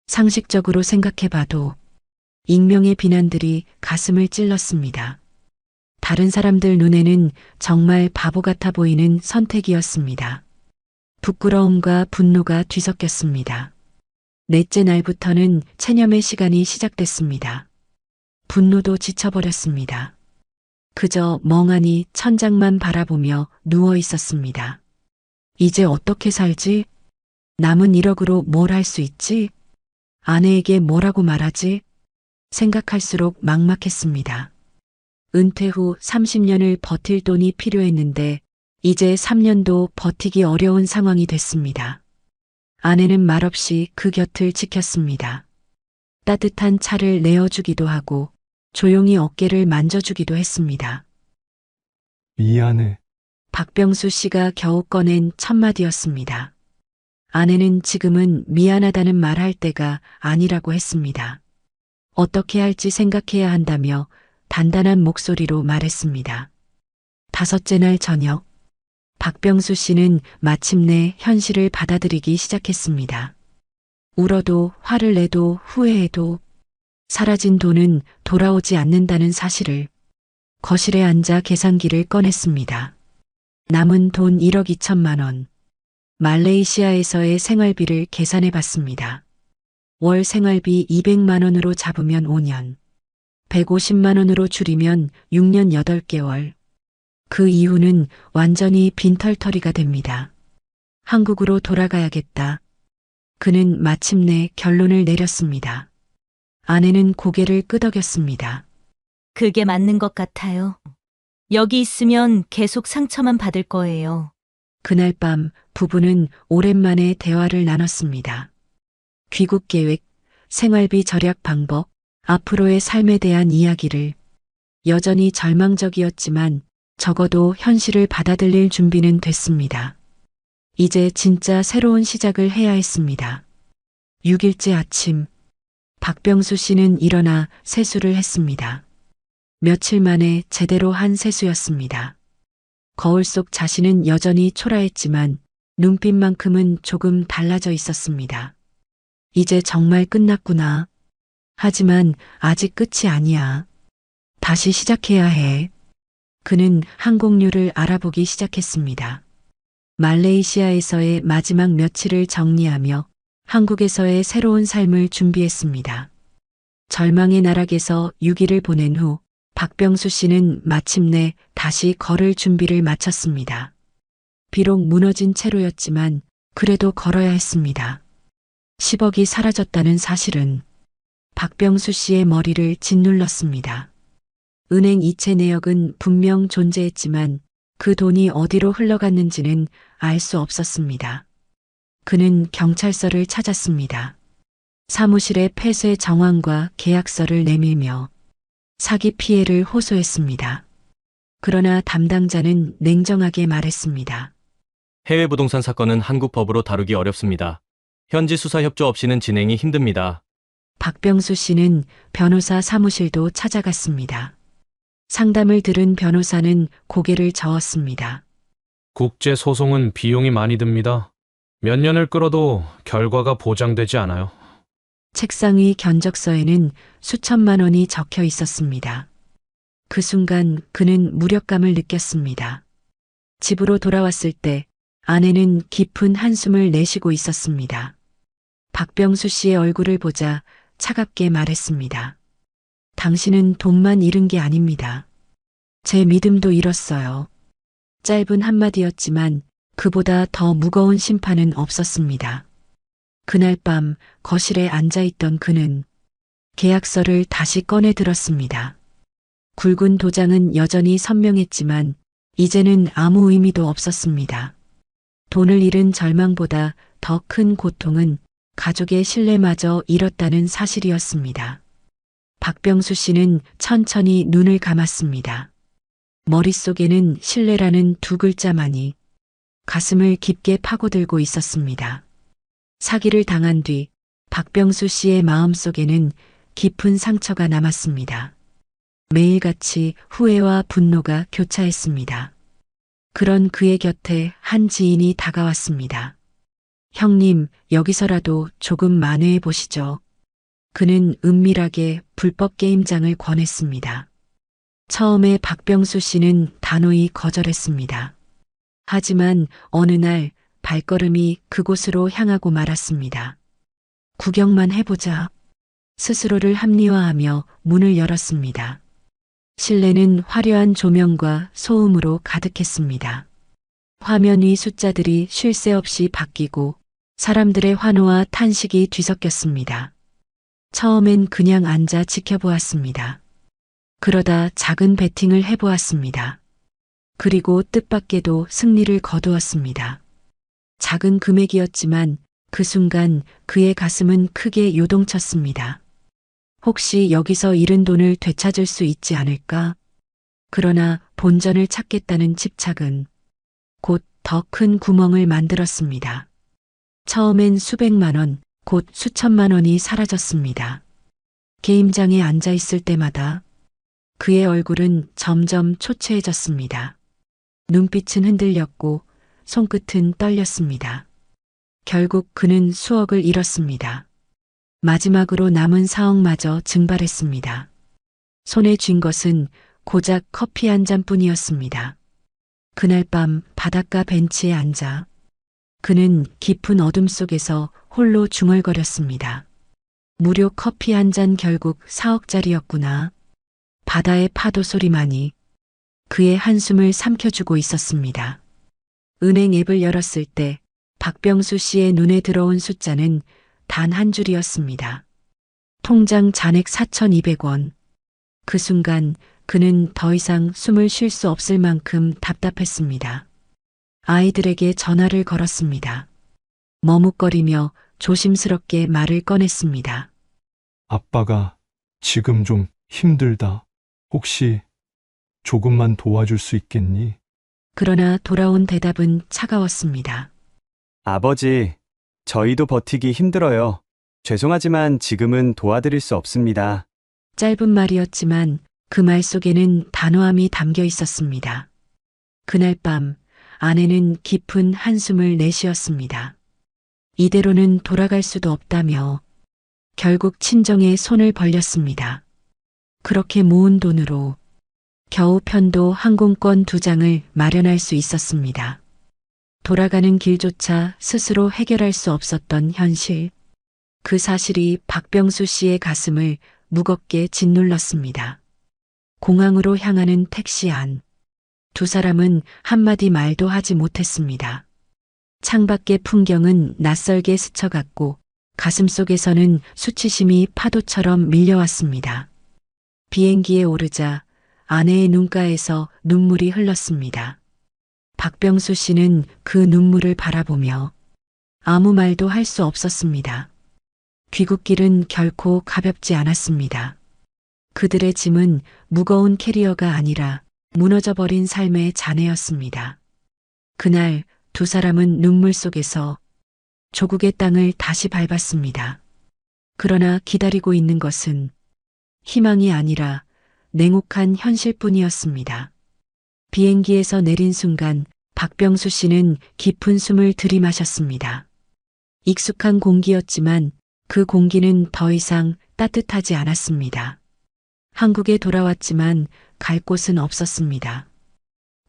상식적으로 생각해봐도 익명의 비난들이 가슴을 찔렀습니다. 다른 사람들 눈에는 정말 바보 같아 보이는 선택이었습니다. 부끄러움과 분노가 뒤섞였습니다. 넷째 날부터는 체념의 시간이 시작됐습니다. 분노도 지쳐버렸습니다. 그저 멍하니 천장만 바라보며 누워 있었습니다. 이제 어떻게 살지? 남은 1억으로 뭘 할 수 있지? 아내에게 뭐라고 말하지? 생각할수록 막막했습니다. 은퇴 후 30년을 버틸 돈이 필요했는데 이제 3년도 버티기 어려운 상황이 됐습니다. 아내는 말없이 그 곁을 지켰습니다. 따뜻한 차를 내어주기도 하고 조용히 어깨를 만져주기도 했습니다. 미안해. 박병수 씨가 겨우 꺼낸 첫 마디였습니다. 아내는 지금은 미안하다는 말할 때가 아니라고 했습니다. 어떻게 할지 생각해야 한다며 단단한 목소리로 말했습니다. 5째 날 저녁, 박병수 씨는 마침내 현실을 받아들이기 시작했습니다. 울어도 화를 내도 후회해도 사라진 돈은 돌아오지 않는다는 사실을 거실에 앉아 계산기를 꺼냈습니다. 남은 돈 1억 2천만 원. 말레이시아에서의 생활비를 계산해 봤습니다. 월 생활비 200만 원으로 잡으면 5년, 150만 원으로 줄이면 6년 8개월. 그 이후는 완전히 빈털터리가 됩니다. 한국으로 돌아가야겠다. 그는 마침내 결론을 내렸습니다. 아내는 고개를 끄덕였습니다. 그게 맞는 것 같아요. 여기 있으면 계속 상처만 받을 거예요. 그날 밤 부부는 오랜만에 대화를 나눴습니다. 귀국 계획, 생활비 절약 방법, 앞으로의 삶에 대한 이야기를. 여전히 절망적이었지만 적어도 현실을 받아들일 준비는 됐습니다. 이제 진짜 새로운 시작을 해야 했습니다. 6일째 아침, 박병수 씨는 일어나 세수를 했습니다. 며칠 만에 제대로 한 세수였습니다. 거울 속 자신은 여전히 초라했지만 눈빛만큼은 조금 달라져 있었습니다. 이제 정말 끝났구나. 하지만 아직 끝이 아니야. 다시 시작해야 해. 그는 항공료를 알아보기 시작했습니다. 말레이시아에서의 마지막 며칠을 정리하며 한국에서의 새로운 삶을 준비했습니다. 절망의 나락에서 6일을 보낸 후 박병수 씨는 마침내 다시 걸을 준비를 마쳤습니다. 비록 무너진 채로였지만 그래도 걸어야 했습니다. 10억이 사라졌다는 사실은 박병수 씨의 머리를 짓눌렀습니다. 은행 이체 내역은 분명 존재했지만 그 돈이 어디로 흘러갔는지는 알 수 없었습니다. 그는 경찰서를 찾았습니다. 사무실에 폐쇄 정황과 계약서를 내밀며 사기 피해를 호소했습니다. 그러나 담당자는 냉정하게 말했습니다. 해외 부동산 사건은 한국 법으로 다루기 어렵습니다. 현지 수사 협조 없이는 진행이 힘듭니다. 박병수 씨는 변호사 사무실도 찾아갔습니다. 상담을 들은 변호사는 고개를 저었습니다. 국제 소송은 비용이 많이 듭니다. 몇 년을 끌어도 결과가 보장되지 않아요. 책상 위 견적서에는 수천만 원이 적혀 있었습니다. 그 순간 그는 무력감을 느꼈습니다. 집으로 돌아왔을 때 아내는 깊은 한숨을 내쉬고 있었습니다. 박병수 씨의 얼굴을 보자 차갑게 말했습니다. 당신은 돈만 잃은 게 아닙니다. 제 믿음도 잃었어요. 짧은 한마디였지만 그보다 더 무거운 심판은 없었습니다. 그날 밤 거실에 앉아있던 그는 계약서를 다시 꺼내 들었습니다. 굵은 도장은 여전히 선명했지만 이제는 아무 의미도 없었습니다. 돈을 잃은 절망보다 더 큰 고통은 가족의 신뢰마저 잃었다는 사실이었습니다. 박병수 씨는 천천히 눈을 감았습니다. 머릿속에는 신뢰라는 두 글자만이 가슴을 깊게 파고들고 있었습니다. 사기를 당한 뒤 박병수 씨의 마음속에는 깊은 상처가 남았습니다. 매일같이 후회와 분노가 교차했습니다. 그런 그의 곁에 한 지인이 다가왔습니다. 형님, 여기서라도 조금 만회해 보시죠. 그는 은밀하게 불법 게임장을 권했습니다. 처음에 박병수 씨는 단호히 거절했습니다. 하지만 어느 날 발걸음이 그곳으로 향하고 말았습니다. 구경만 해보자. 스스로를 합리화하며 문을 열었습니다. 실내는 화려한 조명과 소음으로 가득했습니다. 화면 위 숫자들이 쉴 새 없이 바뀌고 사람들의 환호와 탄식이 뒤섞였습니다. 처음엔 그냥 앉아 지켜보았습니다. 그러다 작은 베팅을 해보았습니다. 그리고 뜻밖에도 승리를 거두었습니다. 작은 금액이었지만 그 순간 그의 가슴은 크게 요동쳤습니다. 혹시 여기서 잃은 돈을 되찾을 수 있지 않을까? 그러나 본전을 찾겠다는 집착은 곧 더 큰 구멍을 만들었습니다. 처음엔 수백만 원, 곧 수천만 원이 사라졌습니다. 게임장에 앉아 있을 때마다 그의 얼굴은 점점 초췌해졌습니다. 눈빛은 흔들렸고 손끝은 떨렸습니다. 결국 그는 수억을 잃었습니다. 마지막으로 남은 4억마저 증발했습니다. 손에 쥔 것은 고작 커피 한 잔뿐이었습니다. 그날 밤 바닷가 벤치에 앉아 그는 깊은 어둠 속에서 홀로 중얼거렸습니다. 무료 커피 한 잔 결국 4억짜리였구나. 바다의 파도 소리만이 그의 한숨을 삼켜주고 있었습니다. 은행 앱을 열었을 때 박병수 씨의 눈에 들어온 숫자는 단 한 줄이었습니다. 통장 잔액 4,200원. 그 순간 그는 더 이상 숨을 쉴 수 없을 만큼 답답했습니다. 아이들에게 전화를 걸었습니다. 머뭇거리며 조심스럽게 말을 꺼냈습니다. 아빠가 지금 좀 힘들다. 혹시 조금만 도와줄 수 있겠니? 그러나 돌아온 대답은 차가웠습니다. 아버지, 저희도 버티기 힘들어요. 죄송하지만 지금은 도와드릴 수 없습니다. 짧은 말이었지만 그 말 속에는 단호함이 담겨 있었습니다. 그날 밤 아내는 깊은 한숨을 내쉬었습니다. 이대로는 돌아갈 수도 없다며 결국 친정에 손을 벌렸습니다. 그렇게 모은 돈으로 겨우 편도 항공권 2장을 마련할 수 있었습니다. 돌아가는 길조차 스스로 해결할 수 없었던 현실. 그 사실이 박병수 씨의 가슴을 무겁게 짓눌렀습니다. 공항으로 향하는 택시 안. 두 사람은 한마디 말도 하지 못했습니다. 창밖의 풍경은 낯설게 스쳐갔고 가슴속에서는 수치심이 파도처럼 밀려왔습니다. 비행기에 오르자 아내의 눈가에서 눈물이 흘렀습니다. 박병수 씨는 그 눈물을 바라보며 아무 말도 할 수 없었습니다. 귀국길은 결코 가볍지 않았습니다. 그들의 짐은 무거운 캐리어가 아니라 무너져버린 삶의 잔해였습니다. 그날 두 사람은 눈물 속에서 조국의 땅을 다시 밟았습니다. 그러나 기다리고 있는 것은 희망이 아니라 냉혹한 현실뿐이었습니다. 비행기에서 내린 순간 박병수 씨는 깊은 숨을 들이마셨습니다. 익숙한 공기였지만 그 공기는 더 이상 따뜻하지 않았습니다. 한국에 돌아왔지만 갈 곳은 없었습니다.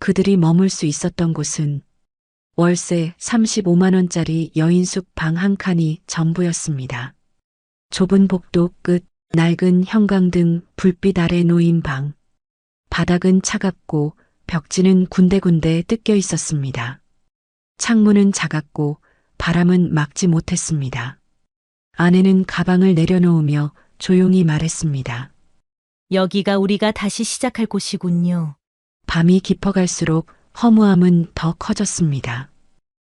그들이 머물 수 있었던 곳은 월세 35만 원짜리 여인숙 방 한 칸이 전부였습니다. 좁은 복도 끝, 낡은 형광등 불빛 아래 놓인 방. 바닥은 차갑고 벽지는 군데군데 뜯겨 있었습니다. 창문은 작았고 바람은 막지 못했습니다. 아내는 가방을 내려놓으며 조용히 말했습니다. 여기가 우리가 다시 시작할 곳이군요. 밤이 깊어갈수록 허무함은 더 커졌습니다.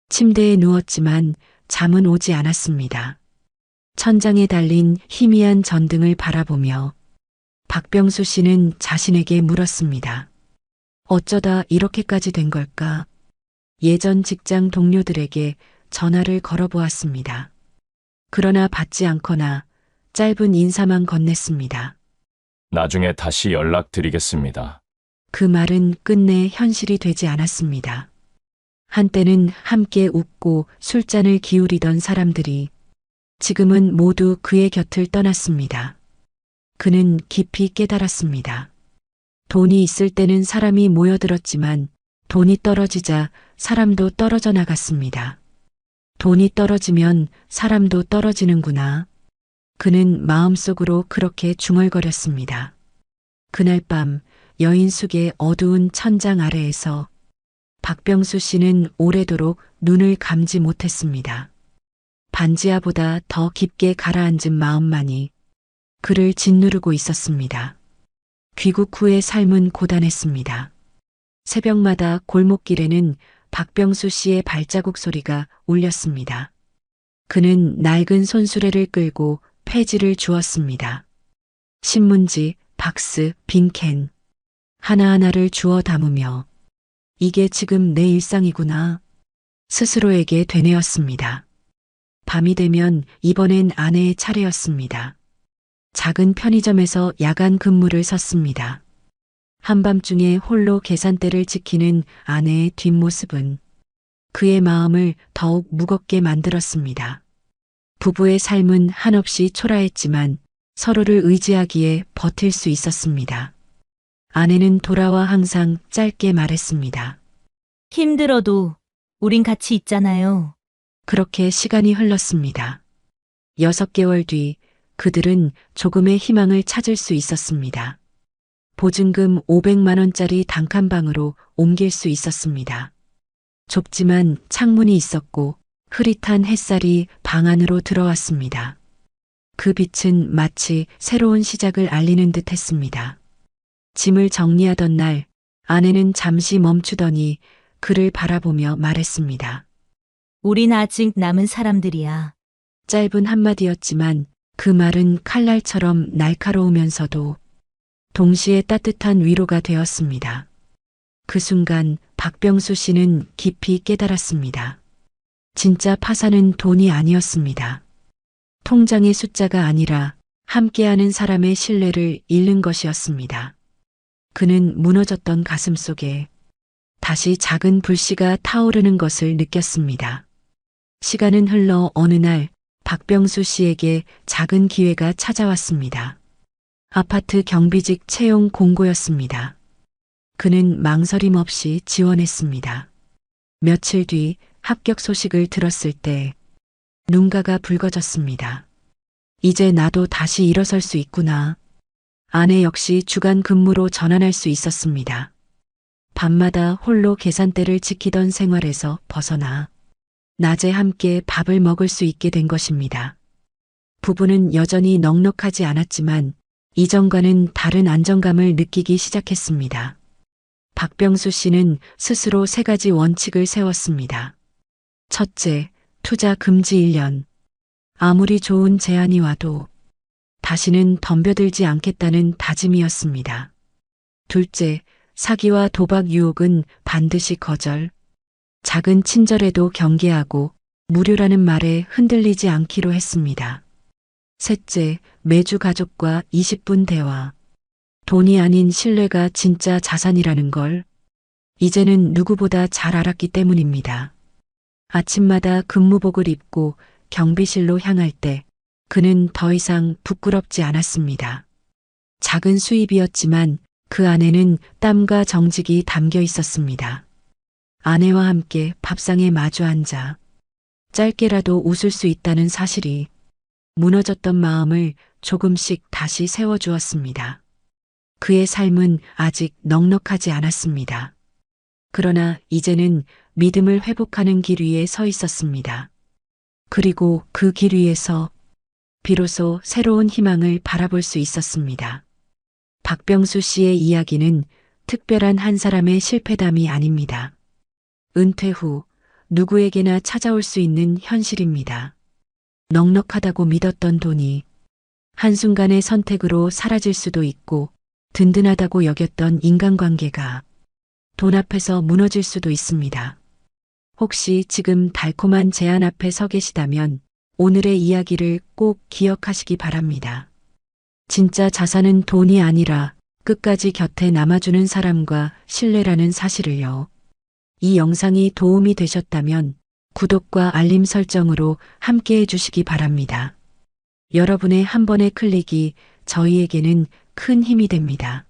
침대에 누웠지만 잠은 오지 않았습니다. 천장에 달린 희미한 전등을 바라보며 박병수 씨는 자신에게 물었습니다. 어쩌다 이렇게까지 된 걸까? 예전 직장 동료들에게 전화를 걸어보았습니다. 그러나 받지 않거나 짧은 인사만 건넸습니다. 나중에 다시 연락드리겠습니다. 그 말은 끝내 현실이 되지 않았습니다. 한때는 함께 웃고 술잔을 기울이던 사람들이 지금은 모두 그의 곁을 떠났습니다. 그는 깊이 깨달았습니다. 돈이 있을 때는 사람이 모여들었지만 돈이 떨어지자 사람도 떨어져 나갔습니다. 돈이 떨어지면 사람도 떨어지는구나. 그는 마음속으로 그렇게 중얼거렸습니다. 그날 밤 여인숙의 어두운 천장 아래에서 박병수 씨는 오래도록 눈을 감지 못했습니다. 반지하보다 더 깊게 가라앉은 마음만이 그를 짓누르고 있었습니다. 귀국 후의 삶은 고단했습니다. 새벽마다 골목길에는 박병수 씨의 발자국 소리가 울렸습니다. 그는 낡은 손수레를 끌고 폐지를 주었습니다. 신문지, 박스, 빈캔 하나하나를 주워 담으며 이게 지금 내 일상이구나 스스로에게 되뇌었습니다. 밤이 되면 이번엔 아내의 차례였습니다. 작은 편의점에서 야간 근무를 섰습니다. 한밤중에 홀로 계산대를 지키는 아내의 뒷모습은 그의 마음을 더욱 무겁게 만들었습니다. 부부의 삶은 한없이 초라했지만 서로를 의지하기에 버틸 수 있었습니다. 아내는 돌아와 항상 짧게 말했습니다. 힘들어도 우린 같이 있잖아요. 그렇게 시간이 흘렀습니다. 6개월 뒤 그들은 조금의 희망을 찾을 수 있었습니다. 보증금 500만 원짜리 단칸방으로 옮길 수 있었습니다. 좁지만 창문이 있었고 흐릿한 햇살이 방 안으로 들어왔습니다. 그 빛은 마치 새로운 시작을 알리는 듯 했습니다. 짐을 정리하던 날 아내는 잠시 멈추더니 그를 바라보며 말했습니다. 우린 아직 남은 사람들이야. 짧은 한마디였지만 그 말은 칼날처럼 날카로우면서도 동시에 따뜻한 위로가 되었습니다. 그 순간 박병수 씨는 깊이 깨달았습니다. 진짜 파산은 돈이 아니었습니다. 통장의 숫자가 아니라 함께하는 사람의 신뢰를 잃는 것이었습니다. 그는 무너졌던 가슴 속에 다시 작은 불씨가 타오르는 것을 느꼈습니다. 시간은 흘러 어느 날 박병수 씨에게 작은 기회가 찾아왔습니다. 아파트 경비직 채용 공고였습니다. 그는 망설임 없이 지원했습니다. 며칠 뒤 합격 소식을 들었을 때 눈가가 붉어졌습니다. 이제 나도 다시 일어설 수 있구나. 아내 역시 주간 근무로 전환할 수 있었습니다. 밤마다 홀로 계산대를 지키던 생활에서 벗어나 낮에 함께 밥을 먹을 수 있게 된 것입니다. 부부는 여전히 넉넉하지 않았지만 이전과는 다른 안정감을 느끼기 시작했습니다. 박병수 씨는 스스로 3가지 원칙을 세웠습니다. 첫째, 투자 금지 1년. 아무리 좋은 제안이 와도 다시는 덤벼들지 않겠다는 다짐이었습니다. 둘째, 사기와 도박 유혹은 반드시 거절. 작은 친절에도 경계하고 무료라는 말에 흔들리지 않기로 했습니다. 셋째, 매주 가족과 20분 대화. 돈이 아닌 신뢰가 진짜 자산이라는 걸 이제는 누구보다 잘 알았기 때문입니다. 아침마다 근무복을 입고 경비실로 향할 때 그는 더 이상 부끄럽지 않았습니다. 작은 수입이었지만 그 안에는 땀과 정직이 담겨 있었습니다. 아내와 함께 밥상에 마주 앉아 짧게라도 웃을 수 있다는 사실이 무너졌던 마음을 조금씩 다시 세워주었습니다. 그의 삶은 아직 넉넉하지 않았습니다. 그러나 이제는 믿음을 회복하는 길 위에 서 있었습니다. 그리고 그 길 위에서 비로소 새로운 희망을 바라볼 수 있었습니다. 박병수 씨의 이야기는 특별한 한 사람의 실패담이 아닙니다. 은퇴 후 누구에게나 찾아올 수 있는 현실입니다. 넉넉하다고 믿었던 돈이 한순간의 선택으로 사라질 수도 있고 든든하다고 여겼던 인간관계가 돈 앞에서 무너질 수도 있습니다. 혹시 지금 달콤한 제안 앞에 서 계시다면 오늘의 이야기를 꼭 기억하시기 바랍니다. 진짜 자산은 돈이 아니라 끝까지 곁에 남아주는 사람과 신뢰라는 사실을요. 이 영상이 도움이 되셨다면 구독과 알림 설정으로 함께 해주시기 바랍니다. 여러분의 한 번의 클릭이 저희에게는 큰 힘이 됩니다.